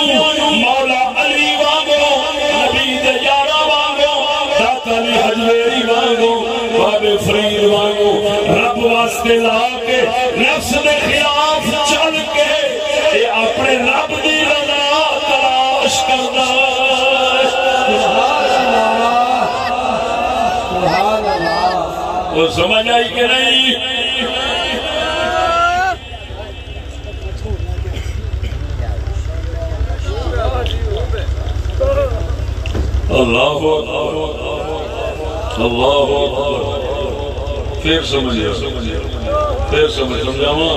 [SPEAKER 1] مولا علی وانگو نبی دے یارا وانگو داتا نے حجویری وانگو باب فرید وانگو رب واسطے لا کے نفس دے خلاف چل کے اے اپنے رب دی رضا تلاش کردا وہ سمجھ آئی کہ نہیں اللہ اللہ پھر سمجھے پھر سمجھاوا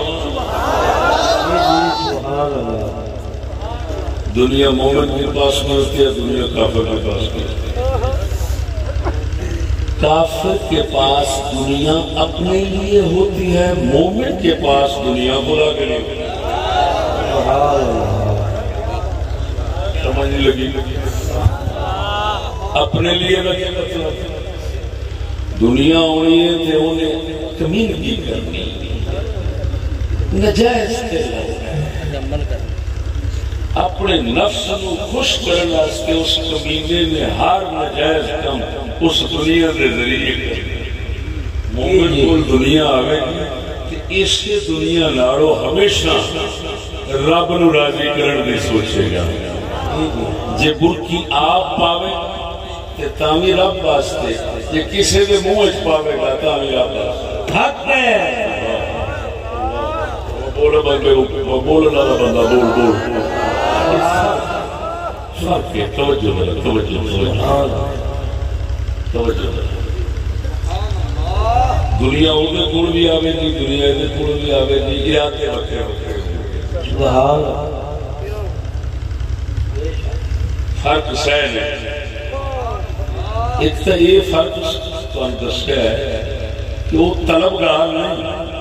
[SPEAKER 1] دنیا مومن کے پاس میں ہوتی ہے دنیا کافر کے پاس میں کافر کے پاس دنیا اپنے لیے ہوتی ہے مومن کے پاس دنیا برا کے لیے سمجھ نہیں لگی اپنے لیے دنیا ہونی ہے تے انہیں کمینگی کرنی نجائز اپنے نفس کو خوش کرنا اس کے اس کمینے میں ہر نجائز کم اس دنیا دے ذریعے مومن کو دنیا آگے کہ اس کے دنیا نارو ہمیشہ رب نو راضی کرن دی سوچے گا جے برکی آپ پاوے کہ تامی رب واسطے یہ کسی دے منہ پاوے گا تامی رب واسطے حق ہے بولے بندے بولے لالا بندہ بول فرق ہے توجہ دنیا اندر کول بھی آوے دی دنیا اندر کول بھی آوے دی ارادے وکھرے سبحان فرق سہل ہے ایک تو یہ فرق تو دستا ہے کہ وہ طلبگار نہیں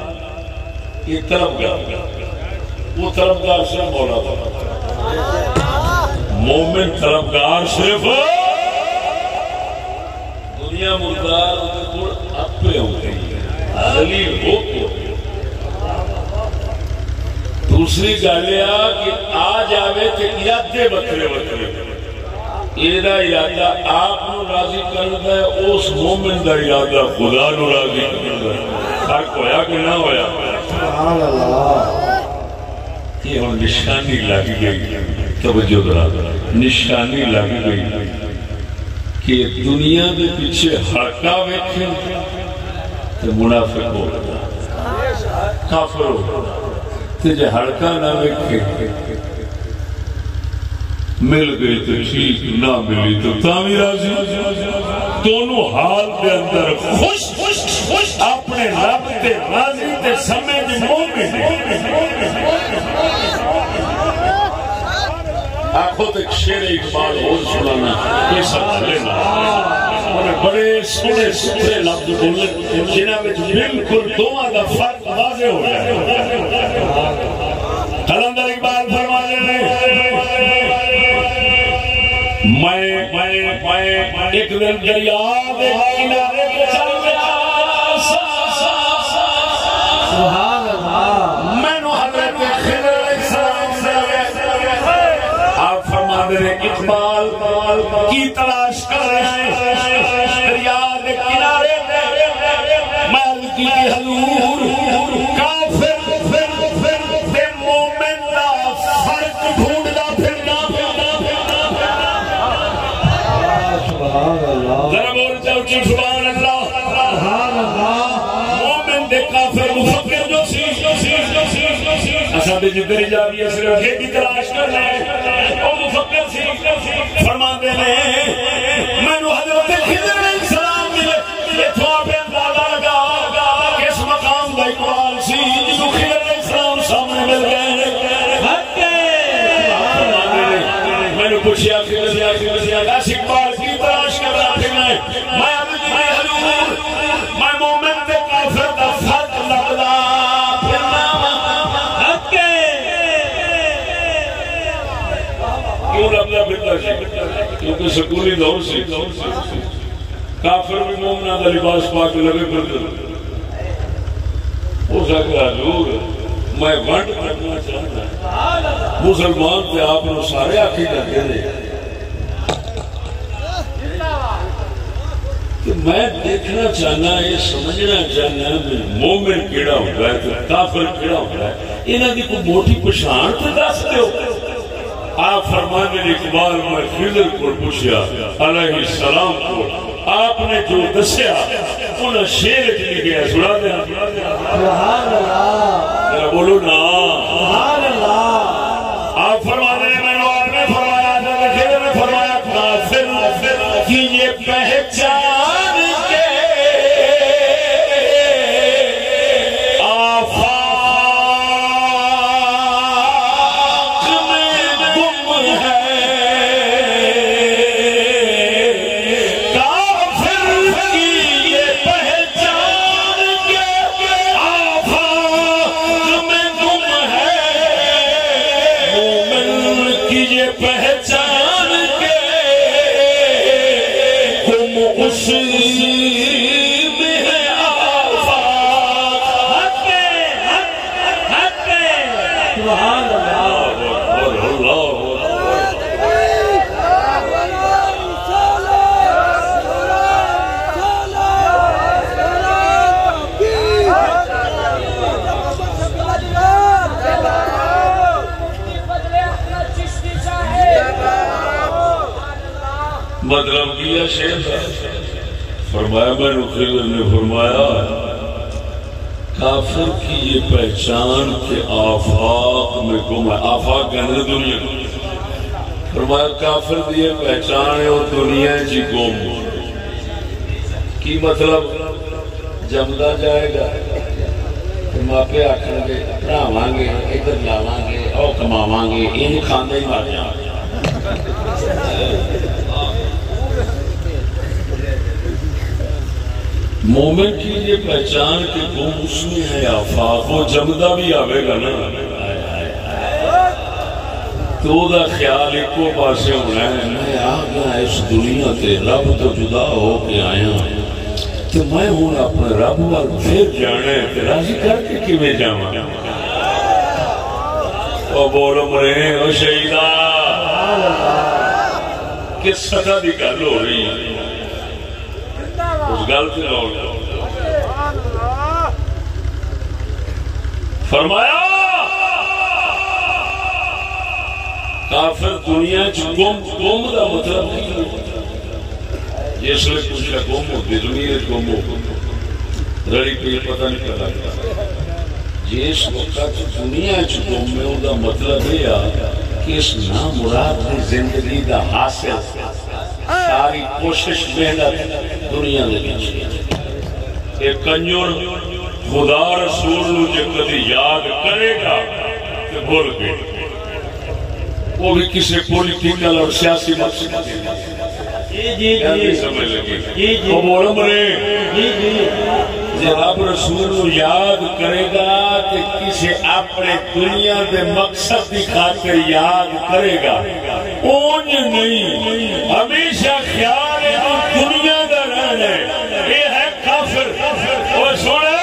[SPEAKER 1] یہ طلبگار وہ طلبگار صرف مولا تھا مومن طلبگار صرف دنیا مردار اپنے ہوتے ہیں ذلیل ہو کے. دوسری گل یہ کہ آ جاوے کہ ارادے بکرے بکرے یہ ارادہ آپ نو راضی کرتا ہے اس مومن کا ارادہ خدا نو راضی کرتا ہے. فرق ہویا کہ نہ ہویا؟ سبحان اللہ. یہ ہوں نشانی لگ گئی. توجہ ذرا نشانی لگ گئی کہ دنیا کے پیچھے ہڑکا ویکھے تو منافق ہو کافر ہو. جے ہڑکا نہ ویکھے مل گئی تو ٹھیک نہ ملی تو تاوی راضی. دونوں حال دے اندر خوش اپنے رب تے راضی تے سمجھ مومن. آنکھوں تک شیر اقبال اور سنانا یہ سنبھالے نا بڑے سونے ستھرے لفظ بولے جنہاں میں بالکل دونوں دا فرق واضح ہو جائے. قلندر اقبال فرمانے میں ایک دن دریا دے کنارے پہ چل گیا. سبحان اللہ. میں نو حضرت خضر علیہ السلام سے آپ فرمانے رہے اقبال کی تلاش کر رہے ہیں دریا دے کنارے میں عرض کی حضور کافر تے مومن دا فرق ڈھونڈنا پھرنا. ذرا بول جاؤ کہ سبحان اللہ. مومن دے کافر مفکر جو سی اساں دے جدھر جاوی ہے صرف یہ کی تلاش کر رہے ہیں او مفکر سی. فرماندے نے مینوں حضرت خضر علیہ السلام ملے ایتھوں آپ اندازہ لگا کس مقام دا اقبال سی جدوں خضر علیہ السلام سامنے مل گئے. میں پوچھا اس اقبال کی تلاش کر رہا پھرنا ہے. میں عرض کی حضور میں مومن تے کافر دا فرق لگدا پھرنا. کیوں لگدا پھرنا سی؟ کیونکہ سکولی دور سے کافر بھی مومنہ دا لباس پا کے لگے پھرتے. ہو سکتا حضور میں ونڈ کرنا چاہتا مسلمان تے آپ نے سارے آخی کرتے ہیں کہ میں دیکھنا چاہنا یہ سمجھنا چاہنا مومن کیڑا ہوتا ہے تو کافر کیڑا ہوتا ہے. انہاں دی کوئی موٹی پہچان تے دس دیو. آپ فرمانے اقبال میں خضر کو پوچھا علیہ السلام کو آپ نے جو دسیا انہاں شیر وچ لکھیا سنا دے. سبحان اللہ. بولو نا سبحان اللہ. آپ فرمانے میں نوار نے فرمایا خضر نے فرمایا کافر کی یہ پہچان مطلب کیا شیخ فرمایا میں خضر نے فرمایا کافر کی یہ پہچان کہ آفاق میں گم ہے. آفاق کہنے دنیا. فرمایا کافر کی یہ پہچان ہے اور دنیا جی گم. کی مطلب جمدا جائے گا ماپے آخر گے پڑھاواں گے ادھر لاواں گے او کماواں گے یہ کھانے ہی مار جاؤں. مومن کی یہ پہچان کہ گم اس میں ہے آفاق. وہ جمدہ بھی آوے گا نا تو دا خیال ایک کو پاسے ہونا ہے میں آ گیا اس دنیا تے رب تو جدا ہو کے آیا تو میں ہوں اپنے رب وال پھر جانا ہے تے راضی کر کے کیویں جاواں او بول مرے او شہیدا کس سطح دی گل ہو رہی ہے اس گل سے لوٹ فرمایا کافر دنیا گم دا مطلب نہیں جس لئے کچھ گم ہو دنیا گم ہو رڑی پہ پتہ نہیں پتا جس وقت دنیا گم ہے دا مطلب ہے کہ اس نامراد زندگی دا حاصل ساری کوشش محنت دنیا میں پیچھے ایک کنجر خدا رسول نو جے کدی یاد کرے گا تو بھول گئے وہ بھی کسی پولیٹیکل اور سیاسی مقصد سمجھ لگے وہ بول مرے جب رسول نو یاد کرے گا کہ کسی اپنے دنیا دے مقصد کی خاطر یاد کرے گا اونج نہیں ہمیشہ خیال ہے دنیا دا رہنا ہے یہ ہے کافر اور سوڑے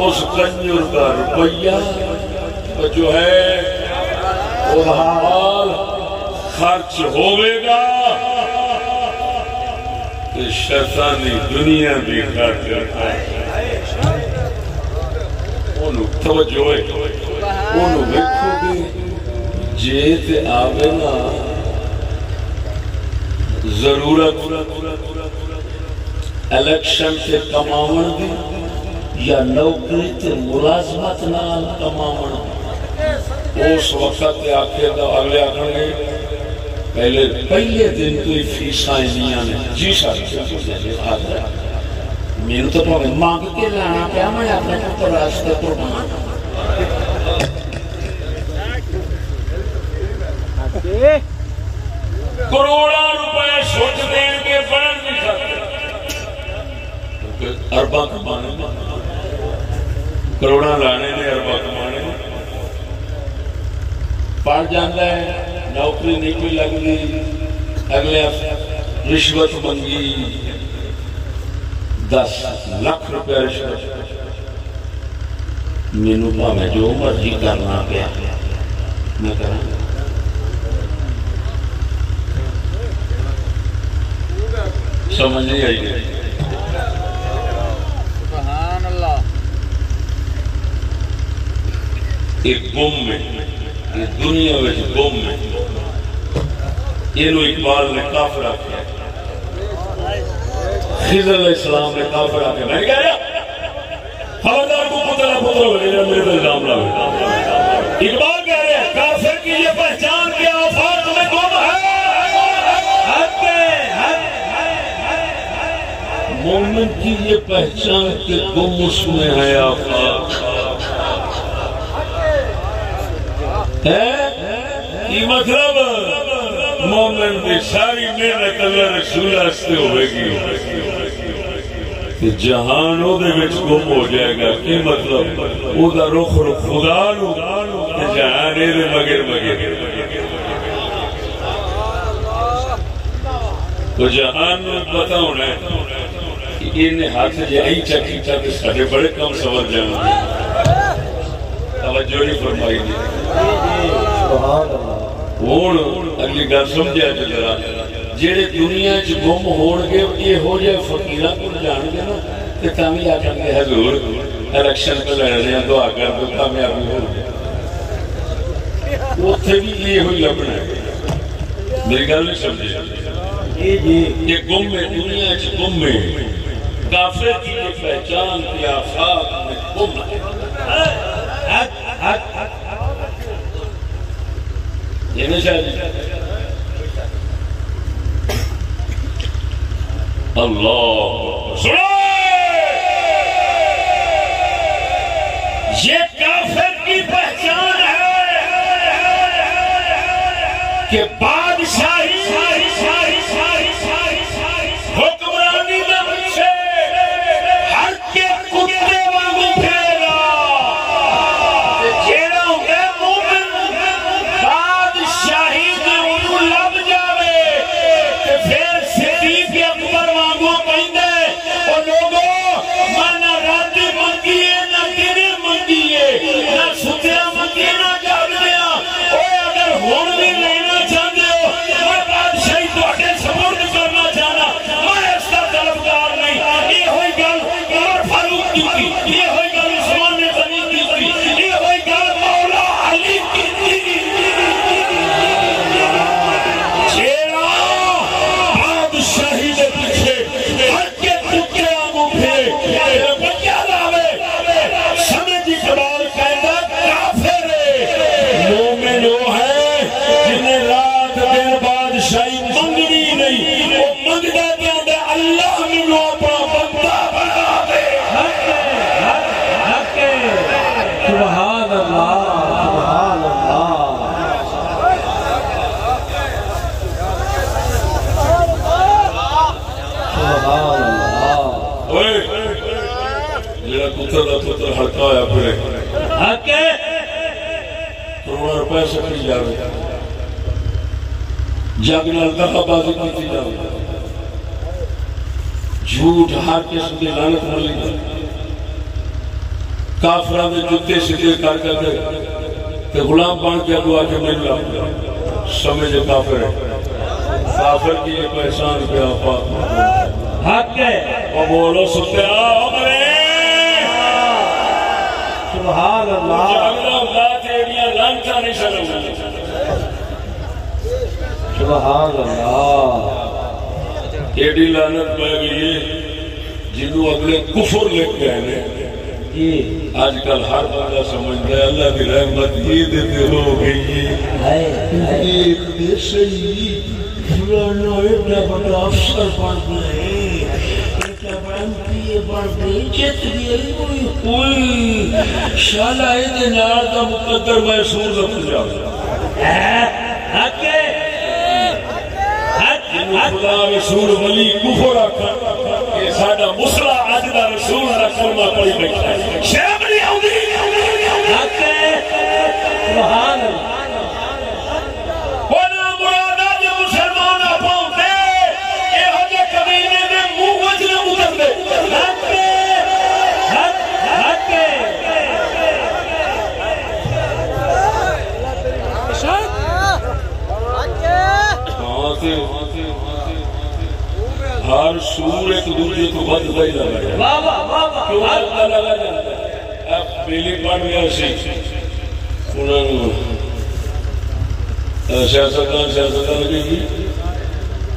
[SPEAKER 1] اس کنجر کا روپیہ جو ہے وہ حال خرچ ہوئے گا کہ شیطانی دنیا بھی خرچ کرتا ہے انہوں توجہ ہے انہوں دیکھو گے جیت آوے نا ضرورت الیکشن سے کماون دی یا نوکری تے ملازمت نال کماون اس وقت آکھے دا اگلے آکھیں گے پہلے دن تو ہی فیساں انیاں نے جی ساتھ میں تو پہلے مانگ کے لانا پیا میں اپنے پتر راستے پر مانگ کروڑا روپے سوچ دیں کے بڑھن نہیں سکتے اربا کمانے کروڑا لانے نے اربا کمانے پڑھ جاندہ ہے نوکری نہیں کوئی لگ گئی اگلے رشوت منگی 10 لاکھ روپے رشوت مینو پاویں جو مرضی کرنا پیا میں کراں سمجھ نہیں آئی گئی
[SPEAKER 3] سبحان اللہ
[SPEAKER 1] ایک گم میں یہ دنیا میں گم میں یہ نو اقبال نے کافر آکھیا خضر علیہ السلام نے کافر آکھیا میں نے کہا رہا خبردار کو پتر ہو گیا میرے پر الزام لاؤ اقبال کہہ رہے ہیں کافر کی یہ پہچان کے آفاق میں گم ہے مومن کی یہ پہچان کے گم اس میں ہے آفاق یہ مطلب مومن کی ساری محنت اللہ رسول ہستے ہوئے گی کہ جہان او دے وچ گم ہو جائے گا کی مطلب او دا رخ خدا نو کہ جہان اے دے مگر تو جہان نو پتہ ہونا ہے کہ انہیں ہاتھ جہی چکی چاہتے سارے بڑے کم سور جانا توجہ نہیں فرمائی دی ہون اگلی گھر سمجھا جلرا جڑے دنیا چ گم ہون گے یہ ہو جائے فقیراں کو جان گے نا تے تاں وی آکھن گے حضور الیکشن پہ لڑنے دعا کر دو کامیابی ہو جائے اوتھے بھی یہ ہوئی لبنا ہے میری گل نہیں سمجھے یہ گم ہے دنیا چ گم ہے کافر کی پہچان کی آفاق میں گم ہے یہ نہیں شاید اللہ سنو یہ کافر کی پہچان ہے کہ بادشاہی حکمرانی میں سے ہر کے کتے واگو پھیرا جیڑا ہوگا مومن بادشاہی میں انہوں لب جاوے کہ پھر صدیق اکبر واگو کہندے اور لوگوں میں نہ راتی منگیے نہ گرے منگیے نہ ستیا منگیے نہ جاگیا اوہ اگر ہون بھی لینا چاہتے ہو میں بادشاہی تو اٹھے سپورٹ کرنا چاہنا میں اس کا طلبگار نہیں یہ ہوئی گل عمر فاروق کی یہ ہوئی گل عثمان غنی کی یہ ہوئی گل مولا علی کی جیڑا بادشاہی دے پیچھے ہر کے کتے آنگوں پھیرے بچہ لاوے سمجھ اقبال کہتا کافر ہے مومن وہ ہے جنہیں رات دن بادشاہی منگنی نہیں وہ منگتا کہتا اللہ منو اپنا بندہ بنا دے
[SPEAKER 2] سبحان اللہ سبحان اللہ
[SPEAKER 1] اوئے جیڑا پتر دا پتر ہڑکا ہویا پھرے
[SPEAKER 2] حق ہے
[SPEAKER 1] کروڑا روپے سکتی جاوے جگ نال دغا بازی کی جاوے جھوٹ ہر قسم کی لعنت ملی کافراں دے جوتے سیدھے کر کے تے غلام بن کے دعا کے میں لا سمجھ کافر ہے کافر کی یہ پہچان پہ آفات
[SPEAKER 2] حق ہے
[SPEAKER 1] اور بولو ستے آمرے
[SPEAKER 2] سبحان اللہ
[SPEAKER 1] جاگرہ اللہ تیڑیاں لانچہ نہیں سلوں
[SPEAKER 2] سبحان اللہ
[SPEAKER 1] ایڈی لعنت پہ گئی جنہوں اگلے کفر لکھ گئے ہیں
[SPEAKER 2] جی
[SPEAKER 1] آج کل ہر بندہ سمجھتا ہے اللہ کی رحمت یہ دیتے ہو گئی ایک دے صحیح فلانا ایڈا بڑا افسر پڑھ گئے ایڈا بڑا امپیے پڑھ گئے جت گئے کوئی شالہ ایدے نار کا مقدر محسور رکھ جاؤں
[SPEAKER 2] حق ہے
[SPEAKER 1] خدا رسول ولی کفر آکھا کہ ساڑھا مسلح آج دا رسول دا کلمہ پڑی بیٹھا ہے شرم نہیں آؤں دی
[SPEAKER 2] حق ہے سبحان اللہ
[SPEAKER 1] ونا مرادہ جو مسلمان اپاؤں دے اے حجہ قبیلے دے منہ وجہ اتر دے
[SPEAKER 2] حق ہے حق ہے
[SPEAKER 1] ہر سور ایک دوجہ تو بد بھائی لگا جائے کیوں اللہ لگا جائے اب بیلی پڑھ گیا سی انہوں نے سیاستان لگے گی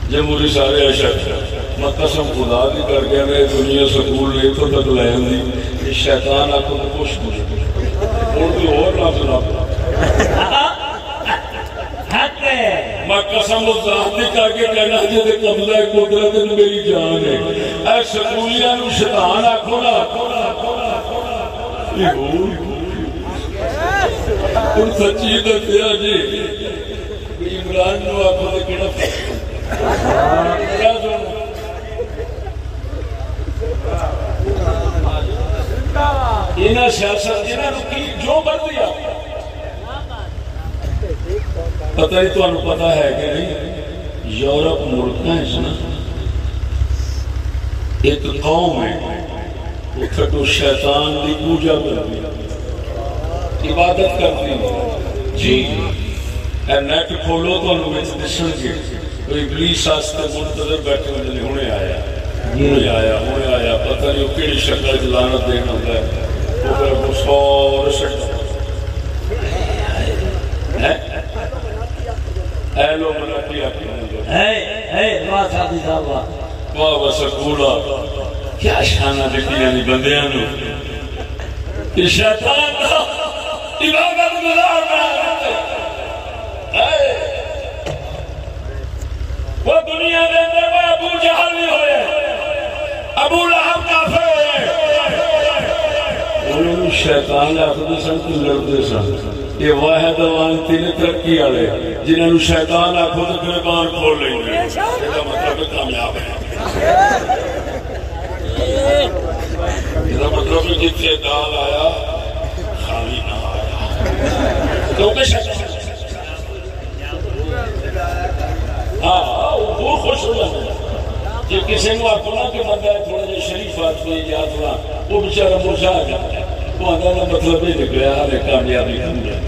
[SPEAKER 1] جمہوری سارے اشک میں قسم خدا دی کر گیا میں دنیا سکول لے تو تک لائن دی یہ شیطان آپ کو کچھ مجھے اور بھی اور لفظ نہ میں قسم ذاتی کر کے کہنا جیسے قبضہ قدرت میری جان ہے اے سکولیاں نو شیطان آکھو نا اور سچی دسیا جی عمران نو آکھو تے کیڑا انہاں سیاست انہاں نو کی جو بن دیا پتہ ہی تو انہوں پتہ ہے کہ نہیں یورپ ملک ہے اس نا ایک قوم ہے اتھر تو شیطان دی پوجا کرتی عبادت کرتی جی اے نیٹ کھولو تو انہوں میں دسن گے ابلیس واسطے منتظر بیٹھے ہوئے ہونے آیا پتہ نہیں وہ کہڑی شکل لعنت دینا ہوتا ہے وہ پھر وہ سور شکل اے لوگ ملکی واہ وسکولا کیا شانہ دیکھی یعنی بندیاں نو یہ شیطان دا عبادت گزار بنا دیتے وہ دنیا دے اندر وہ ابو جہل بھی ہوئے ابو لہب کافر ہوئے انہوں شیطان آخر سن تو لڑتے سن یہ واحد اوان تین ترقی آلے جنہوں نے شیطان آخو تو گربان کھول لیں گے یہ مطلب کامیاب ہے یہ مطلب جتنے دال آیا خالی نہ آیا کیونکہ شیطان وہ بہت خوش ہو جاتا ہے جب کسی نے آخو نا کہ بندہ تھوڑا جا شریف آدمی یا تھوڑا وہ بیچارہ مرجا جاتا ہے وہ آدھا مطلب یہ نکلیا ہمیں کامیابی کم جائے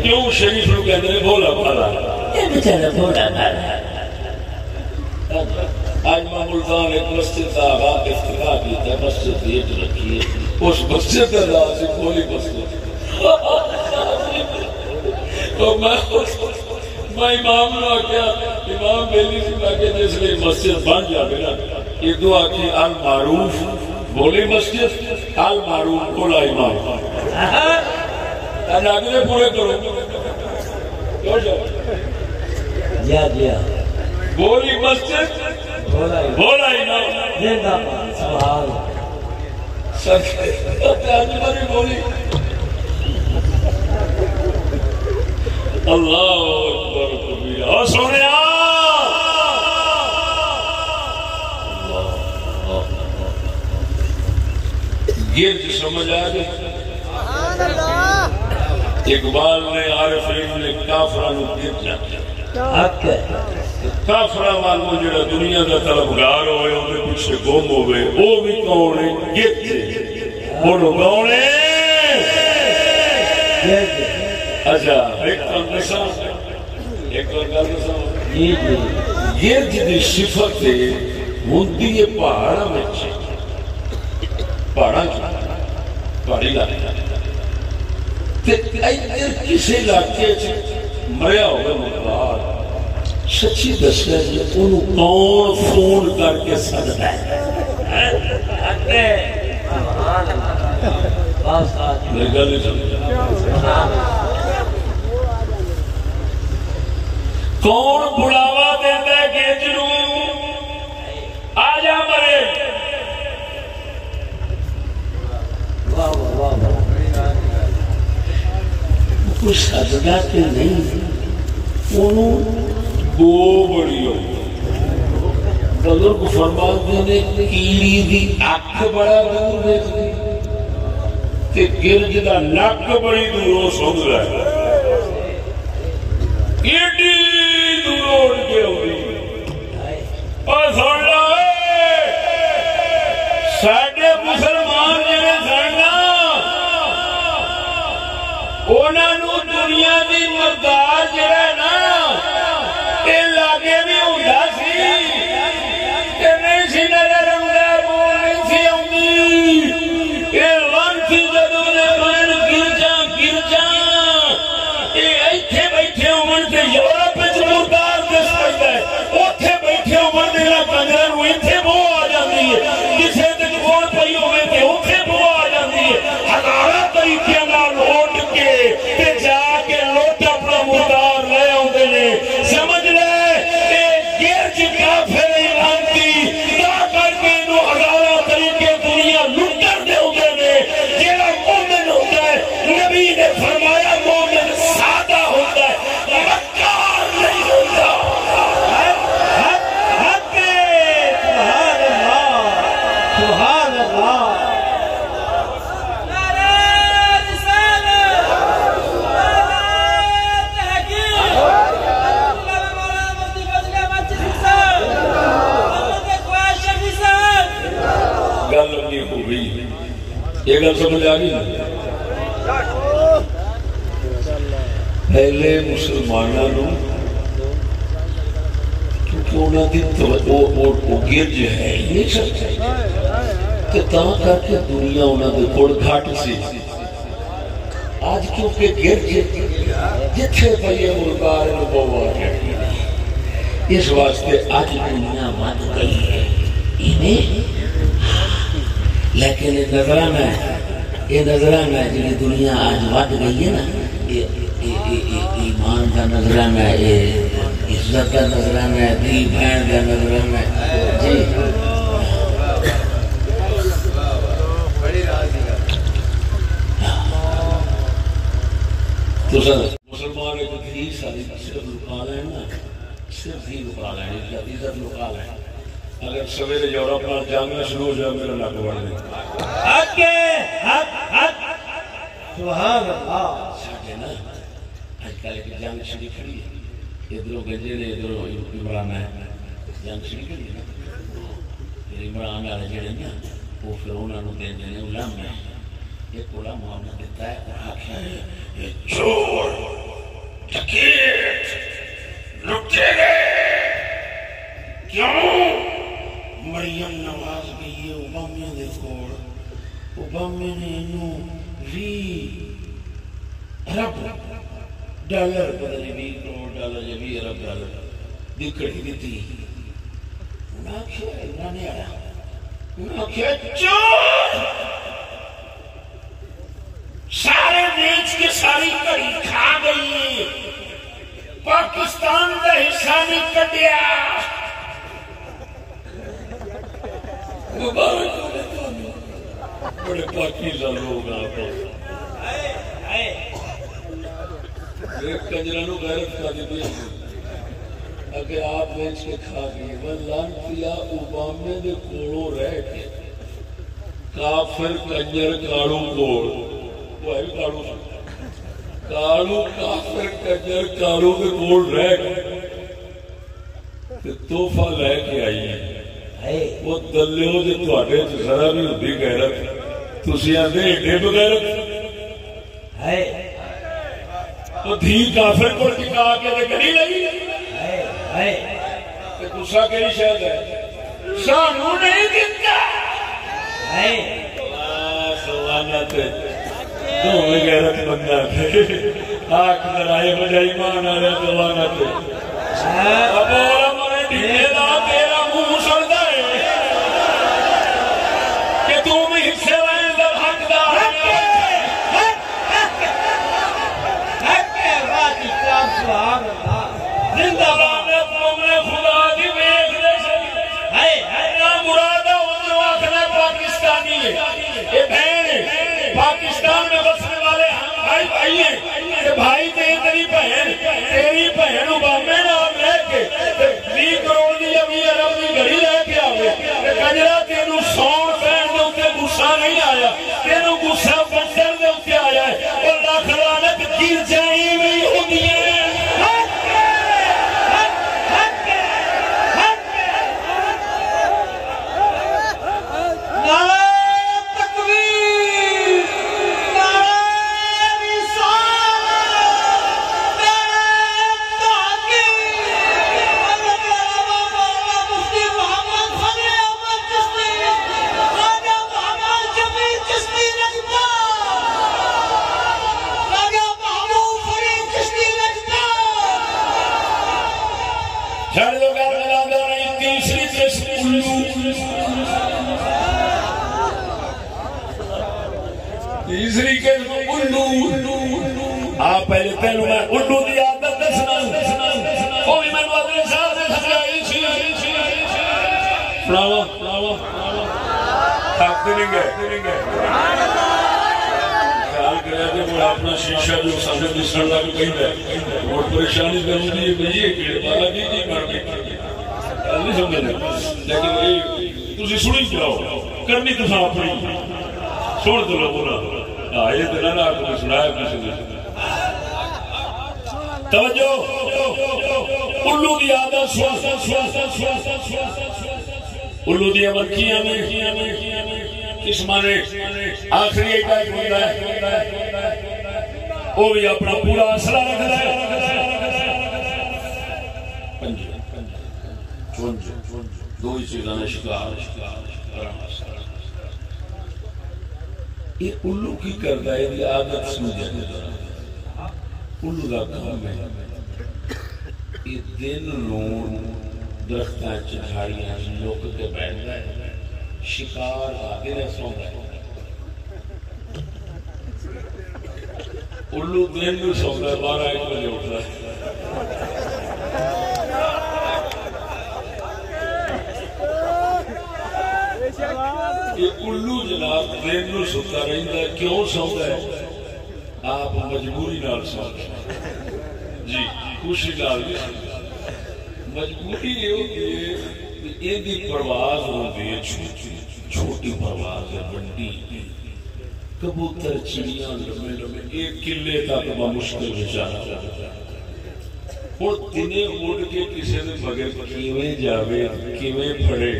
[SPEAKER 1] کیوں شریف لوگ کہتے ہیں بھولا بھالا یہ بیچارہ بھولا بھالا آج ماں ملتان ایک مسجد آبا افتتاح کیتا ہے مسجد دیٹ رکھی ہے اس مسجد اللہ سے کوئی مسجد تو میں امام نے آکیا امام بیلی سے کہا جس لئے مسجد بن جاوے نا یہ دو آکھی المعروف بولی مسجد المعروف بولا امام اگر پورے کرو کیوں جاؤ جا بولی مسجد بولا امام زندہ سبحان سبحان بولی اللہ اکبر کبیرہ اور سونے گرد سمجھ آگے اقبال نے عارف علم نے کافرانو گرد جاتا کافرہ والوں جڑا دنیا کا طلبگار ہوئے انہیں پیچھے گم ہوئے وہ بھی کونے گرد جے بولو کونے اچھا ایک اور گرد دی صفت ہوندی ہے پہاڑا میں پہاڑا پہاڑی لاتے کسی علاقے مریا ہوگا مقرار سچی دستا ہے کہ انہوں کون فون کر کے سکتا ہے میرے گل نہیں سمجھا کون بڑھاوا دیتا ہے کہ جنوں آجا مرے کچھ سجدہ کے نہیں انہوں دو بڑی ہو بزرگ فرماتے نے کیڑی دی اکھ بڑا دور دیکھتی کہ گرج دا نک بڑی دوروں سنگ رہا ہے ایڈی دوروں اڑ کے ہوئی اور سن لو ساڑھے مسلمان جنہیں سننا انہوں دنیا دی مردار جڑا نا اے لاگے بھی ہوندہ سی کہ نہیں سی نظر ہوندہ بول نہیں سی ہوندی اے ون سی جدو نے بین گرجاں اے ایتھے بیٹھے عمر سے یورپ سے مردار دس پڑتا ہے اوتھے بیٹھے عمر دینا کنجرن ہوئی تھے وہ آ جاندی ہے کسے تک بول پئی ہوئے تھے اوتھے وہ آ جاندی ہے ہزارہ طریقے نہ لوٹ کے تے جا کے لوٹ اپنا مردار لے ہوندے نے سمجھ لے اے گرج کافر ایرانتی تا کر کے انہوں ہزارہ طریقے دنیا لٹر دے ہوندے نے جیڑا مومن ہوتا ہے نبی نے فرمایا مومن سادہ ہوتا ہے مکار نہیں ہوتا حق سبحان اللہ سبحان اللہ یہ گل سمجھ آگئی پہلے مسلمانوں کہ انہوں نے گرج ہے یہ سب کہ تاں کر کے دنیا انہوں نے کوڑ گھاٹ سی آج کیونکہ گرج جتھے پہلے ملکار نبوہ کہتی ہے اس واسطے آج دنیا ود گئی ہے انہیں لیکن یہ نظرانہ ہے جنہیں دنیا آج ود گئی ہے نا ایمان کا نظرانہ ہے عزت کا نظرانہ ہے دی بہن کا نظرانہ ہے جی تو سر مسلمان ایک دھی ساری صرف لکا لیں نا صرف ہی لکا لیں عزت لکا لیں اگر سویرے یورپ میں جانگنا شروع ہو جائے میرا ناک بڑھ دیں
[SPEAKER 2] حق ہے حق سبحان اللہ
[SPEAKER 1] ساٹھے نا آج کل ایک جنگ چھڑی کھڑی ہے ادھروں گجے نے ادھروں عمران ہے جنگ چھڑی کھڑی ہے عمران والے جڑے نا وہ پھر انہوں نے دیں جنے علم ہے یہ کولا محمد دیتا ہے اور آخیا ہے یہ چور ڈکیت لٹیرے کیوں مریم نواز گئی ہے اوباما دے کول اوباما نے انہوں 20 ارب ڈالر بدلے 20 کروڑ ڈالر یا 20 ارب ڈالر دکڑی دیتی انہوں نے آخیا عمران نے آیا انہوں نے آخیا چور سارے بیچ کے ساری کڑی کھا گئی پاکستان کا حصہ نہیں کٹیا بڑے پاکیزہ لوگ آپ ایک کنجرانو غیرت کا دیتی ہے اگر آپ بیچ کے کھا گئی واللانتیا اوبامے دے کوڑوں رہ کے کافر کنجر کاڑوں کوڑ وہ ہے بھی کاڑوں سے کاڑوں کافر کنجر کاڑوں دے کوڑ رہ کے توفہ لے کے آئی ہے وہ دلے ہو جو توڑے ذرا بھی ہوتی غیرت تسی آندے ایڈے بغیرت وہ دھی کافر کو ٹکا کے دے کری لگی کہ غصہ کری شاید ہے سانو نہیں دیتا سوانت تو میں غیرت بندہ تھے آنکھ درائے بجائی مان آرہا سوانت اب اولا مارے ڈھیلے دا تیرا منہ سڑتا ہے کہ تم حصے وائن در حق دا حق ہے بات اسلام سبحان اللہ زندہ بانت تمہیں خدا دی بیخ دے سکتے نا مرادہ انہوں آخنا پاکستانی ہے یہ بہن ہے پاکستان میں بسنے والے ہم بھائی بھائی ہیں کہ بھائی تیری بہن اوبامے نام لے کے 20 کروڑ دی یا 20 ارب دی گھڑی لے کے آوے کنجرا تینوں سون پہن دے اتے غصہ نہیں آیا تینوں غصہ بندر دے اتے آیا ہے اور لاکھ لعنت گر جائیں بھی ہوتی ہے تیسری کے الو آپ پہلے تینوں میں الو دی عادت دسنا وہ بھی میں وزیر صاحب نے سمجھائی پڑاوا تھاک دیں گے خیال کریا کہ وہ اپنا شیشہ جو سامنے دسن لگ کہیں ہے اور پریشانی کروں دی یہ بھئی ہے کہ بالا کی کر کے نہیں سمجھنے لیکن تسی سنی جاؤ کرنی تو صاحب پڑی چھوڑ دو لوگوں نے یہ دلہ نہ آپ نے سنایا کسی نے توجہ الو دی عادت الو دی امرکیاں میں کس مانے آخری ایک آئیت بندہ ہے وہ بھی اپنا پورا اصلہ رکھ رہا ہے چیزاں نے شکار یہ الو کی کرتا ہے یہ عادت سمجھے الو کا کام ہے یہ دن نون درختاں جھاڑیاں لوک کے بیٹھتا ہے شکار آگے رہ سونگا ہے الو دن نو سونگا ہے 12-1 بجے اٹھتا ہے یہ الو جناب دن نو سوتا رہتا ہے کیوں سونگا ہے آپ مجبوری نال سونگا جی خوشی نال مجبوری یہ ہوتی ہے یہ دی پرواز ہوتی ہے چھوٹی پرواز ہے بڑی کبوتر چڑیاں لمے لمے ایک قلعے تک مشکل بچانا اور دنے اڑ کے کسی نے مگر کیویں جاوے کیویں پھڑے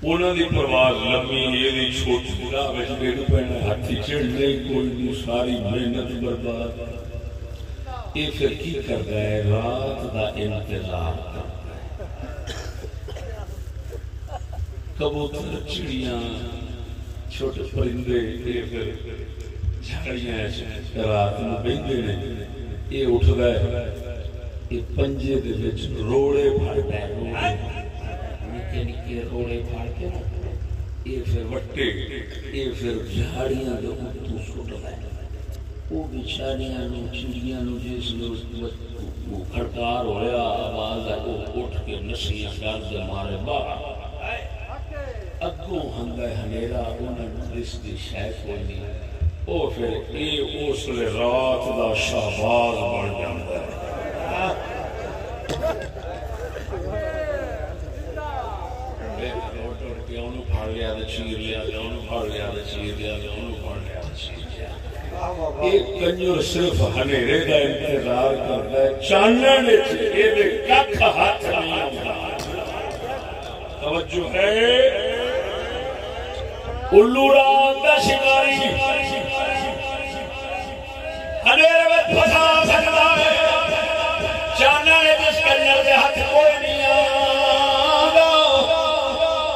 [SPEAKER 1] انہوں دی پرواز لمبی یہ دی چھوٹی راہ وچ ڈیڑھ پینا ہاتھی چڑھ نہیں کوئی نہیں ساری محنت برباد یہ پھر کی کرتا ہے رات دا انتظار کرتا ہے کبوتر چڑیاں چھوٹے پرندے یہ پھر جھاڑیاں رات میں بیندے نے یہ اٹھتا ہے یہ پنجے دے وچ روڑے پھڑتا ہے نکے نکے روڑے پھڑ کے یہ پھر وٹے یہ پھر جھاڑیاں دے اتوں سٹتا ہے وہ بیچاریاں نو چڑیاں نو جس نو کھڑکار ہویا آواز ہے وہ اٹھ کے نسیاں درد مارے باہر اگوں ہندا ہنیرا انہاں نو اس دی شے کوئی نہیں او پھر اے اس لے رات دا شہباز بن جاندا ہے انہوں پھاڑ لیا تو چیر لیا انہوں پھاڑ لیا تو چیر لیا انہوں پھاڑ لیا تو چیر لیا ایک کنجر صرف ہنیرے دا انتظار کرتا ہے چانن یہ دے ککھ ہاتھ نہیں آتا توجہ ہے الو رات دا شکاری ہنیرے میں پھسا سکتا ہے چانن جس کنجر دے ہاتھ کوئی نہیں آتا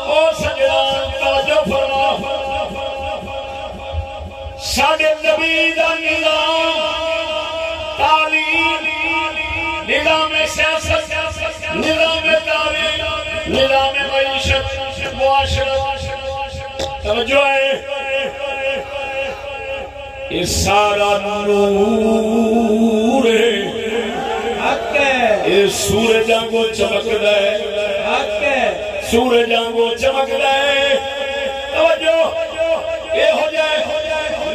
[SPEAKER 1] او سجدان توجہ فرما ساڑھے نبی دا نظام تعلیم نظام سیاست نظام تعلیم نظام معیشت معاشرت توجہ ہے یہ سارا نور ہے یہ سورجاں کو چمکدا ہے سورجاں کو چمکدا ہے توجہ یہ ہو جائے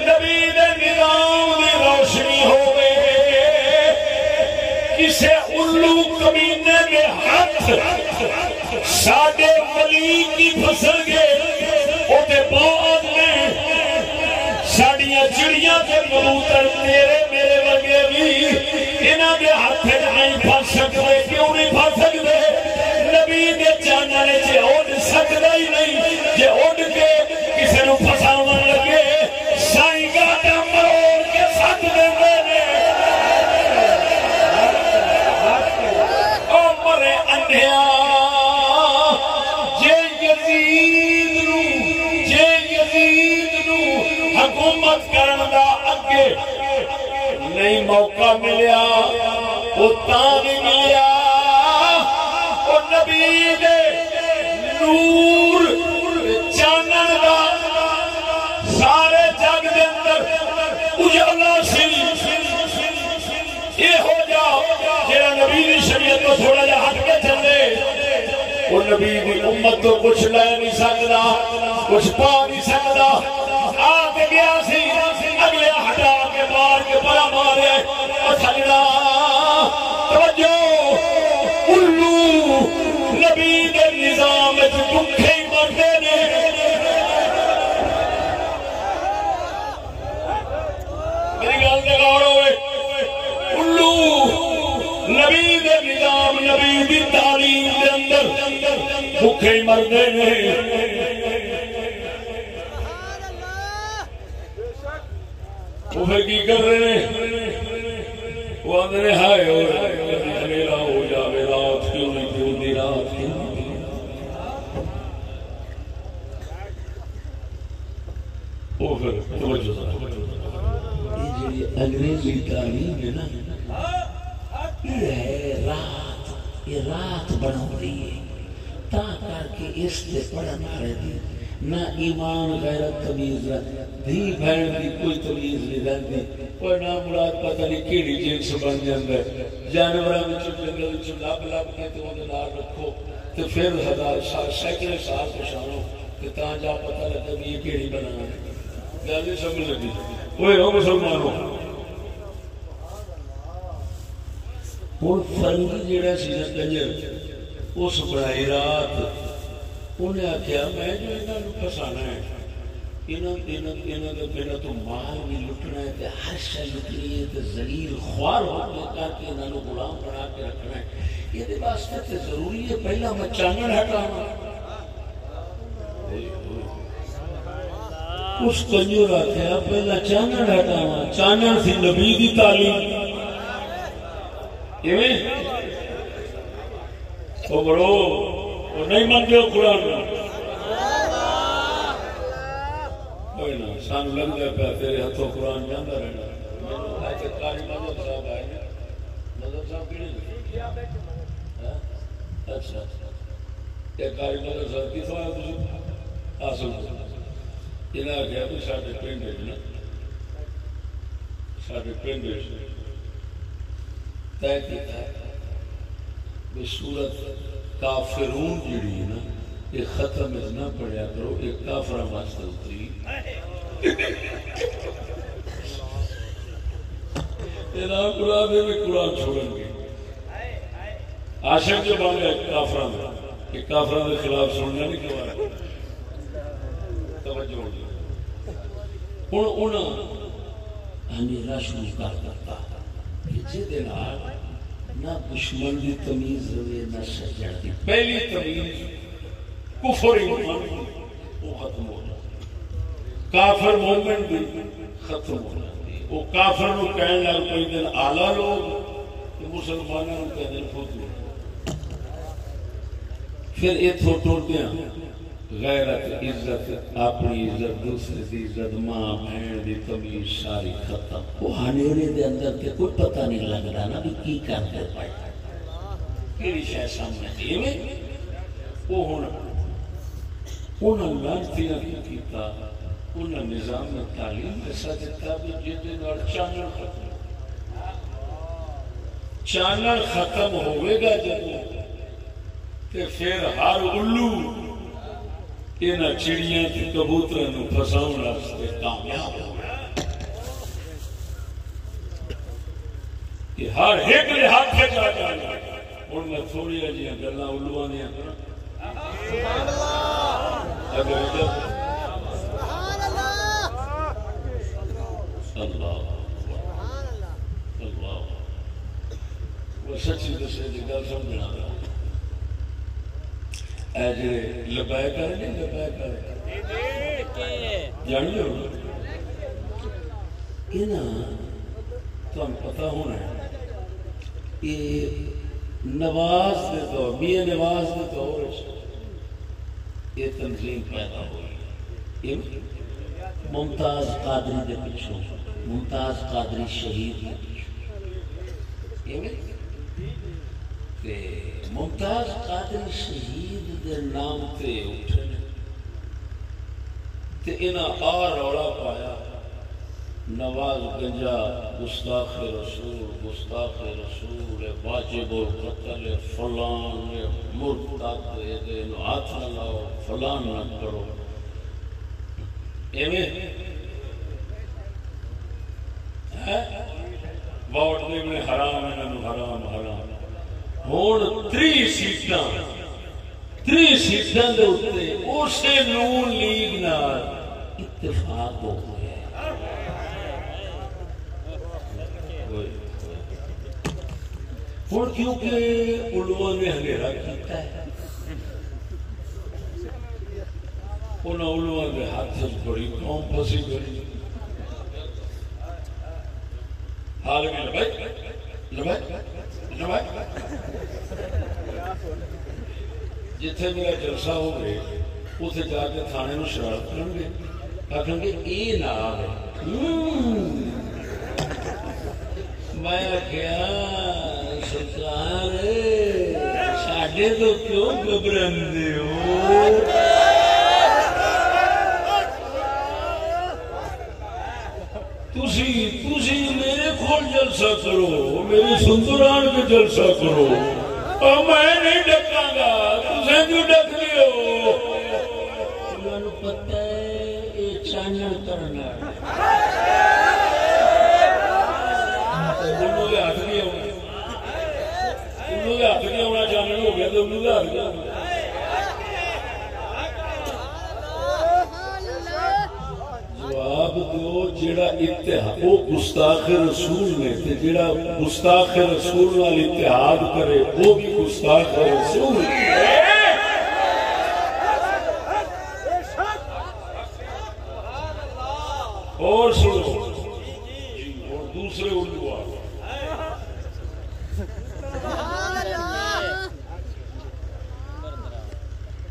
[SPEAKER 1] نبی دے نظام دی روشنی ہوئے کسے الو کمینے کے ہاتھ ساڑھے ولی کی پھسل گئے اوٹے بعد میں ساڑھیاں چڑیاں کے کبوتر تیرے میرے ورگے بھی انہاں دے ہاتھ نہیں پھس سکتے کیوں نہیں پھس سکتے نبی دے چاننے چے اڑ سکتا ہی نہیں جے اڑ کے کسے نو پھساون لگے سائیں گاٹا مروڑ کے ساتھ دے نے او مرے انڈیا جے یزید نو حکومت کرن دا اگے نہیں موقع ملیا وہ تاں بھی ملیا وہ نبی دے نور چانن دا سارے جگ دے اندر اجالا سی یہ ہو جا جیڑا نبی دی شریعت کو تھوڑا جا ہٹ کے چلے وہ نبی دی امت تو کچھ لے نہیں سکتا کچھ پا نہیں سکتا آ کے گیا سی اگلے ہٹا کے مار کے بڑا مارے اور سجدہ توجہ الو نبی دے نظام دکھے ہی مرتے نے میری گل دے غور ہوئے الو نبی دے نظام نبی دی تعلیم دے اندر دکھے ہی مرتے نے وہ پھر کی کر رہے ہیں وہ آدھے ہائے ہو جائے رات کیوں نہیں وہ پھر توجہ
[SPEAKER 4] یہ جڑی انگریزی تعلیم ہے نا یہ ہے رات، یہ رات بنا رہی ہے تا کر کے اس سے پڑھن والے دی نہ ایمان غیرت تمیز دھی بہن دی کوئی تمیز نہیں رہتی، کوئی نہ مراد پتہ نہیں کیڑی جنس بن جاندا ہے، جانوراں وچ جنگل وچ لب لب کے تے اودے نال رکھو تے پھر ہزار سال سینکڑے سال پچھاڑو تے تاں جا پتہ لگے بھی یہ کیڑی بنا ہے۔ گل نہیں سمجھ لگی؟ اوئے او مسلمانوں ہن فرنگی جڑا سی نا کنجر اس بڑائی رات انہیں آخیا میں جو انہوں پھسانا ہے انہوں نے میرا تو مال بھی لٹنا ہے ہر شے لٹنی ہے تو ذلیل خوار ہو کے کر کے انہوں نے غلام بنا کے رکھنا ہے، یہ واسطے تو ضروری ہے پہلا میں چانن ہٹانا۔ اس کنجر آخیا پہلا چانن ہٹانا، چانن سی نبی دی تعلیم وہ بڑو وہ نہیں مانتے ہو قرآن کوئی نہ سان لگتا پیا تیرے ہاتھوں قرآن جانا رہنا۔ کاری مذہب صاحب آئے مذہب صاحب کہڑے؟ اچھا یہ کاری مذہب صاحب کتوں آیا تھی حاصل انہیں آخیا بھی سارے پنڈ نا سارے پنڈ طے کیا بھی سورت کافرون جڑی ہے نا یہ ختم نہ پڑھیا کرو، یہ کافرہ واسطے اتری نام قرآن دے بھی قرآن چھوڑیں گے عاشق جو بن گیا کافرہ میں کہ کافرہ کے خلاف سننا نہیں کیوں توجہ ہو گئی ہوں انہوں ہمیرا شروع کر دیتا کہ جہدے نال نہ دشمن دی تمیز ہوئے نہ سجن دی پہلی تمیز کفر ایمان دی وہ ختم ہو جاتی، کافر مومن دی ختم ہو جاتی، وہ کافر نو کہنے لگ کوئی دن آلہ لوگ مسلمانوں کا دن فوتو پھر یہ ٹوٹ دیا غیرت عزت اپنی عزت دوسرے دی عزت ماں بہن دی تمیز ساری ختم۔ وہ ہنیرے دے اندر کے کوئی پتہ نہیں لگ رہا نا بھی کی کرتے پائے کیڑی شے سامنے دی میں وہ ہونا انہوں لانتیاں کی کیتا انہوں نظام تعلیم ایسا دیتا بھی جدے نال چانل ختم چانل ختم ہوئے گا جب تے پھر ہر الو انہاں چڑیاں تے کبوتراں نوں پھساؤن واسطے کامیاب ہو گیا کہ ہر ایک دے ہاتھ وچ آ جائے۔ ہن میں تھوڑی جہیاں گلاں الواں دیاں کراں سبحان اللہ سبحان اللہ اللہ سبحان اللہ وہ سچی دسے دی گل سمجھنا اے جڑے لبیک کرے نہیں لبیک کرے جانتے ہو یہ نا تمہیں پتہ ہونا ہے یہ نواز دے دور میاں نواز دے دور یہ تنظیم پیدا ہوئی ممتاز قادری دے پچھوں ممتاز قادری شہید دے پچھوں ممتاز قادری شہید دے نام تے اٹھنے تے انہاں آ روڑا پایا نواز گنجا گستاخ رسول واجب القتل فلان مرتد ہاتھ نہ لاؤ فلان نہ کرو ایویں ووٹ دے میں حرام انہاں حرام حرام ہن 3 سیٹاں دے اوتے اسے نون لیگ نال اتفاق ہو گیا اور کیونکہ علماء نے ہنیرا کیتا ہے انہاں علماء کے ہاتھ بڑی قوم پسی گئی حال میں لبائی جتھے میرا جلسہ ہو گئے اتنے جا کے تھانے نو شرارت کرن گے آکھیں گے اے نال میں کیا سرکار ساڈے تو کیوں گھبراندے ہو؟ تسی میرے کھول جلسہ کرو، میری سندران کے جلسہ کرو، اور میں نہیں ڈکاں گا، تسیں کیوں ڈک لیو؟ تمہیں پتہ ہے یہ چانن کرنا انہوں کے ہاتھ نہیں ہونا چانن ہو گیا تو انہوں کے ہاتھ نہیں ہونا۔ جواب دو جیڑا اتحاد وہ گستاخ رسول نے تے جیڑا گستاخ رسول نال اتحاد کرے وہ بھی گستاخ رسول اور سنو اور دوسرے اردو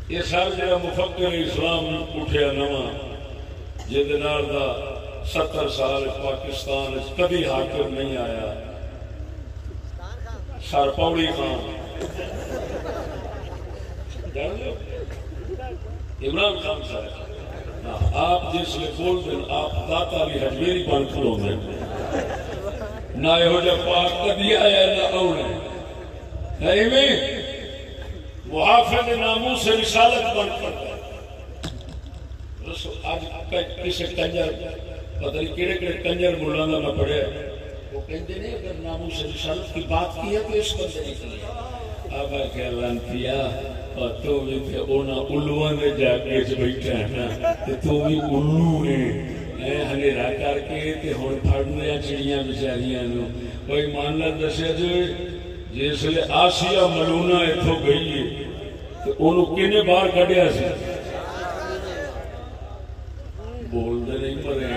[SPEAKER 4] یہ سارا جڑا مفکر اسلام اٹھیا نواں جہدے نال دا 70 سال پاکستان کبھی حاکم نہیں آیا، سر پوڑی خان عمران خان صاحب، آپ جس لئے بول دیں آپ داتا بھی حجمیری بن کھلو میں نہ ہو جب پاک کبھی آیا نہ اوڑے نہیں میں محافظ ناموں سے رسالت بن کرتا آج کسی کنجر پتہ نہیں کیڑے کیڑے کنجر مولانا میں پڑھے وہ کہتے ہیں اگر ناموں سے رسالت کی بات کی ہے تو اس پر سے نکلی اب کہ لانتیا اور تو بھی تھے اونا الوان نے جا کے بیٹھا ہے نا تو بھی الو نے ہنیرا کر کے تے ہن پھڑنے چڑیاں بیچاریاں نو کوئی مان لا دسیا جس لئے آسیہ ملونہ اتھو گئی ہے تو انہوں کنے باہر کھڑیا سے بول دے نہیں پڑے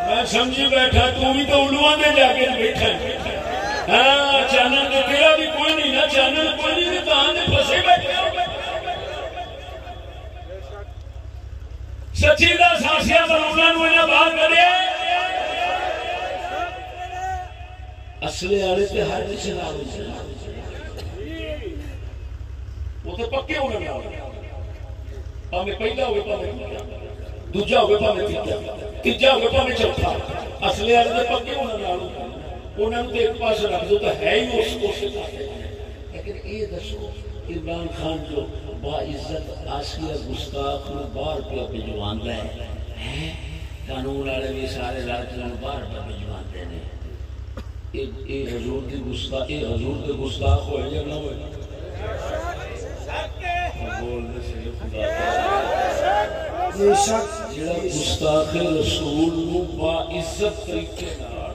[SPEAKER 4] میں سمجھی بیٹھا تو بھی تو علوان دے جا کے بیٹھا ہاں چانن تو تیرا بھی کوئی نہیں نا چانن کوئی نہیں کہاں دے پھسے بیٹھے سچی دا ساسیہ ملونہ نوینا باہر کرے اصلے آلے تے ہر کسی نارو سے وہ تو پکے ہونے میں آنے پاہمیں پہلا ہوئے پاہمیں دوجہ ہوئے پاہمیں تیجہ ہوئے پاہمیں چوتھا اصلے آلے تے پکے ہونے میں آنے انہوں نے ایک پاس رکھ دو تو ہے ہی اس کو سے کھاتے لیکن یہ دسو عمران خان جو باعزت آسیہ گستاخ میں بار پہ بجوان رہے قانون آلے بھی سارے لڑکیاں بار پہ بجوان دینے اے حضور کی گستاخ اے حضور کے گستاخ ہوئے یا نہ ہوئے بولنے سے خدا جڑا گستاخ رسول کو با عزت طریقے نال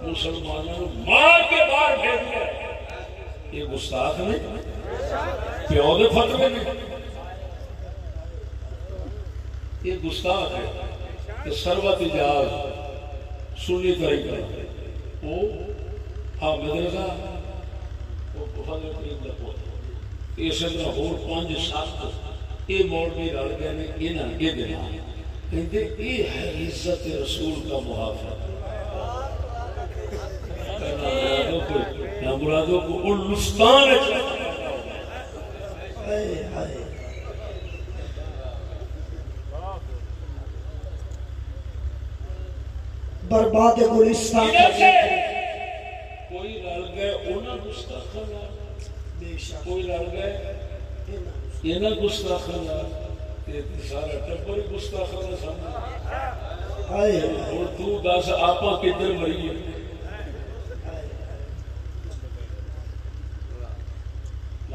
[SPEAKER 4] مسلمانوں مار کے باہر بھیج دیا یہ گستاخ نہیں پیو دے فتوے نہیں یہ گستاخ ہے کہ سروت اجاز سنی طریقہ وہ حامد رضا وہ بہت اپنی لپوت اسے طرح اور 5-7 یہ مولوی رل گئے نے انہاں یہ دینا کہتے یہ ہے عزت رسول کا محافظ نہ مرادوں کو الستان
[SPEAKER 5] برباد گلستان
[SPEAKER 4] کوئی رل گئے انہاں گستاخاں کوئی لڑ گئے یہ نہ گستاخاں سارا ٹبر گستاخاں سامنے اور تو دس آپا کدھر مری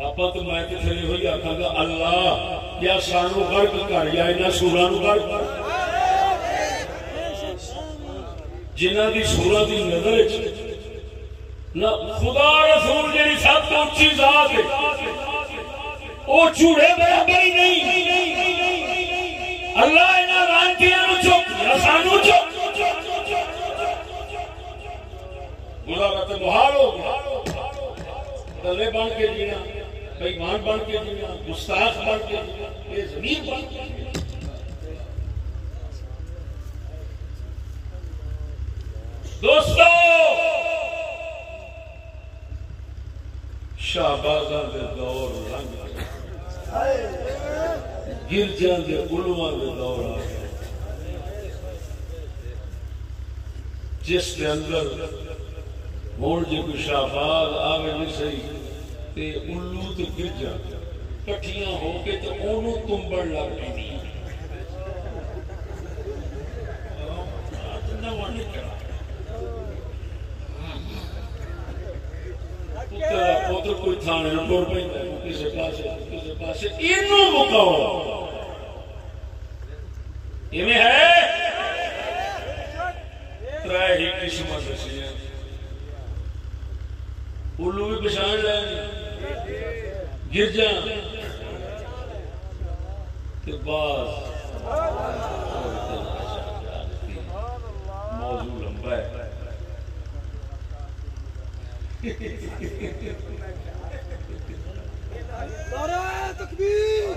[SPEAKER 4] آپا تو میں تے پھر ہوئی آکھاں گا اللہ یا سانو غرق کر یا انہاں سوراں نو غرق کر جنہاں دی سوراں دی نظر نہ خدا رسول جیڑی سب تو اچھی ذات ہے وہ چوڑے برابر ہی نہیں اللہ انہاں رانتیاں نو چک یا سانو چک ملالت محال ہو گیا دلے بن کے جینا بےمان بن کے جینا گستاخ بن کے جینا یہ زمین بن کے جینا
[SPEAKER 1] دوستو شہبازاں دے دور لنگ گرجاں دے علماء دے دور آ گئے جس کے اندر ہوں جی کوئی شہباز آوے نہیں صحیح تے الو تے گرجاں کٹھیاں ہو کے تے اونوں تمبڑ لگ پئی پتر کوئی تھانے نہ ٹر پہ کسی پاسے انہوں مکاؤ یہ ہے ترائے ہی قسمت سی الو بھی پچھان لیں گرجاں تے بعض موضوع لمبا ہے
[SPEAKER 3] نعرہ تکبیر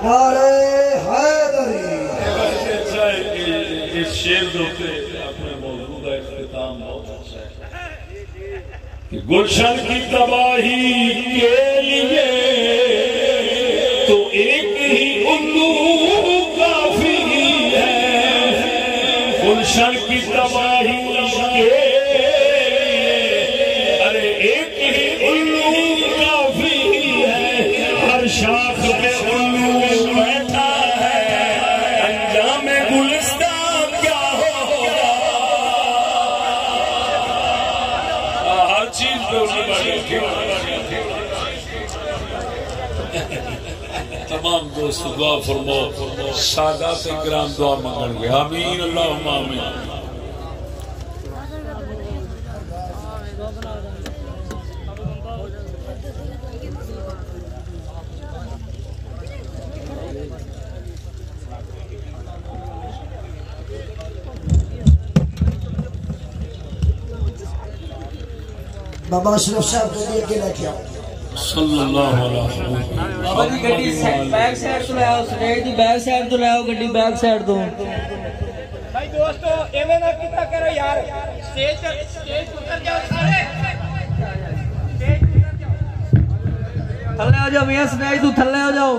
[SPEAKER 5] نعرہ حیدری
[SPEAKER 1] اس شعر دوتے اپنے موضوع کا اختتام بہت اچھا ہے کہ گلشن کی تباہی کے لیے تو ایک ہی الو کافی ہے گلشن کی تباہی کے ارے ایک ہی الو کافی ہے ہر شاخ پہ الو بیٹھا ہے انجام گلستان کیا ہوگا ہر چیز تمام دوست دعا فرماؤ سادات کرام دعا مانگیں گے آمین اللہم آمین
[SPEAKER 5] بابا اشرف صاحب کو بھی اکیلا کیا
[SPEAKER 1] صلی اللہ علیہ وسلم
[SPEAKER 3] بابا جی گڈی بیک سائیڈ تو لے آؤ سٹیج دی بیک سائیڈ تو لے آؤ گڈی بیک سائیڈ تو
[SPEAKER 6] بھائی دوستو ایویں نہ کیتا کرو یار سٹیج اتر جاؤ سارے سٹیج اتر جاؤ
[SPEAKER 3] تھلے آ جاؤ میاں سٹیج تو تھلے آ جاؤ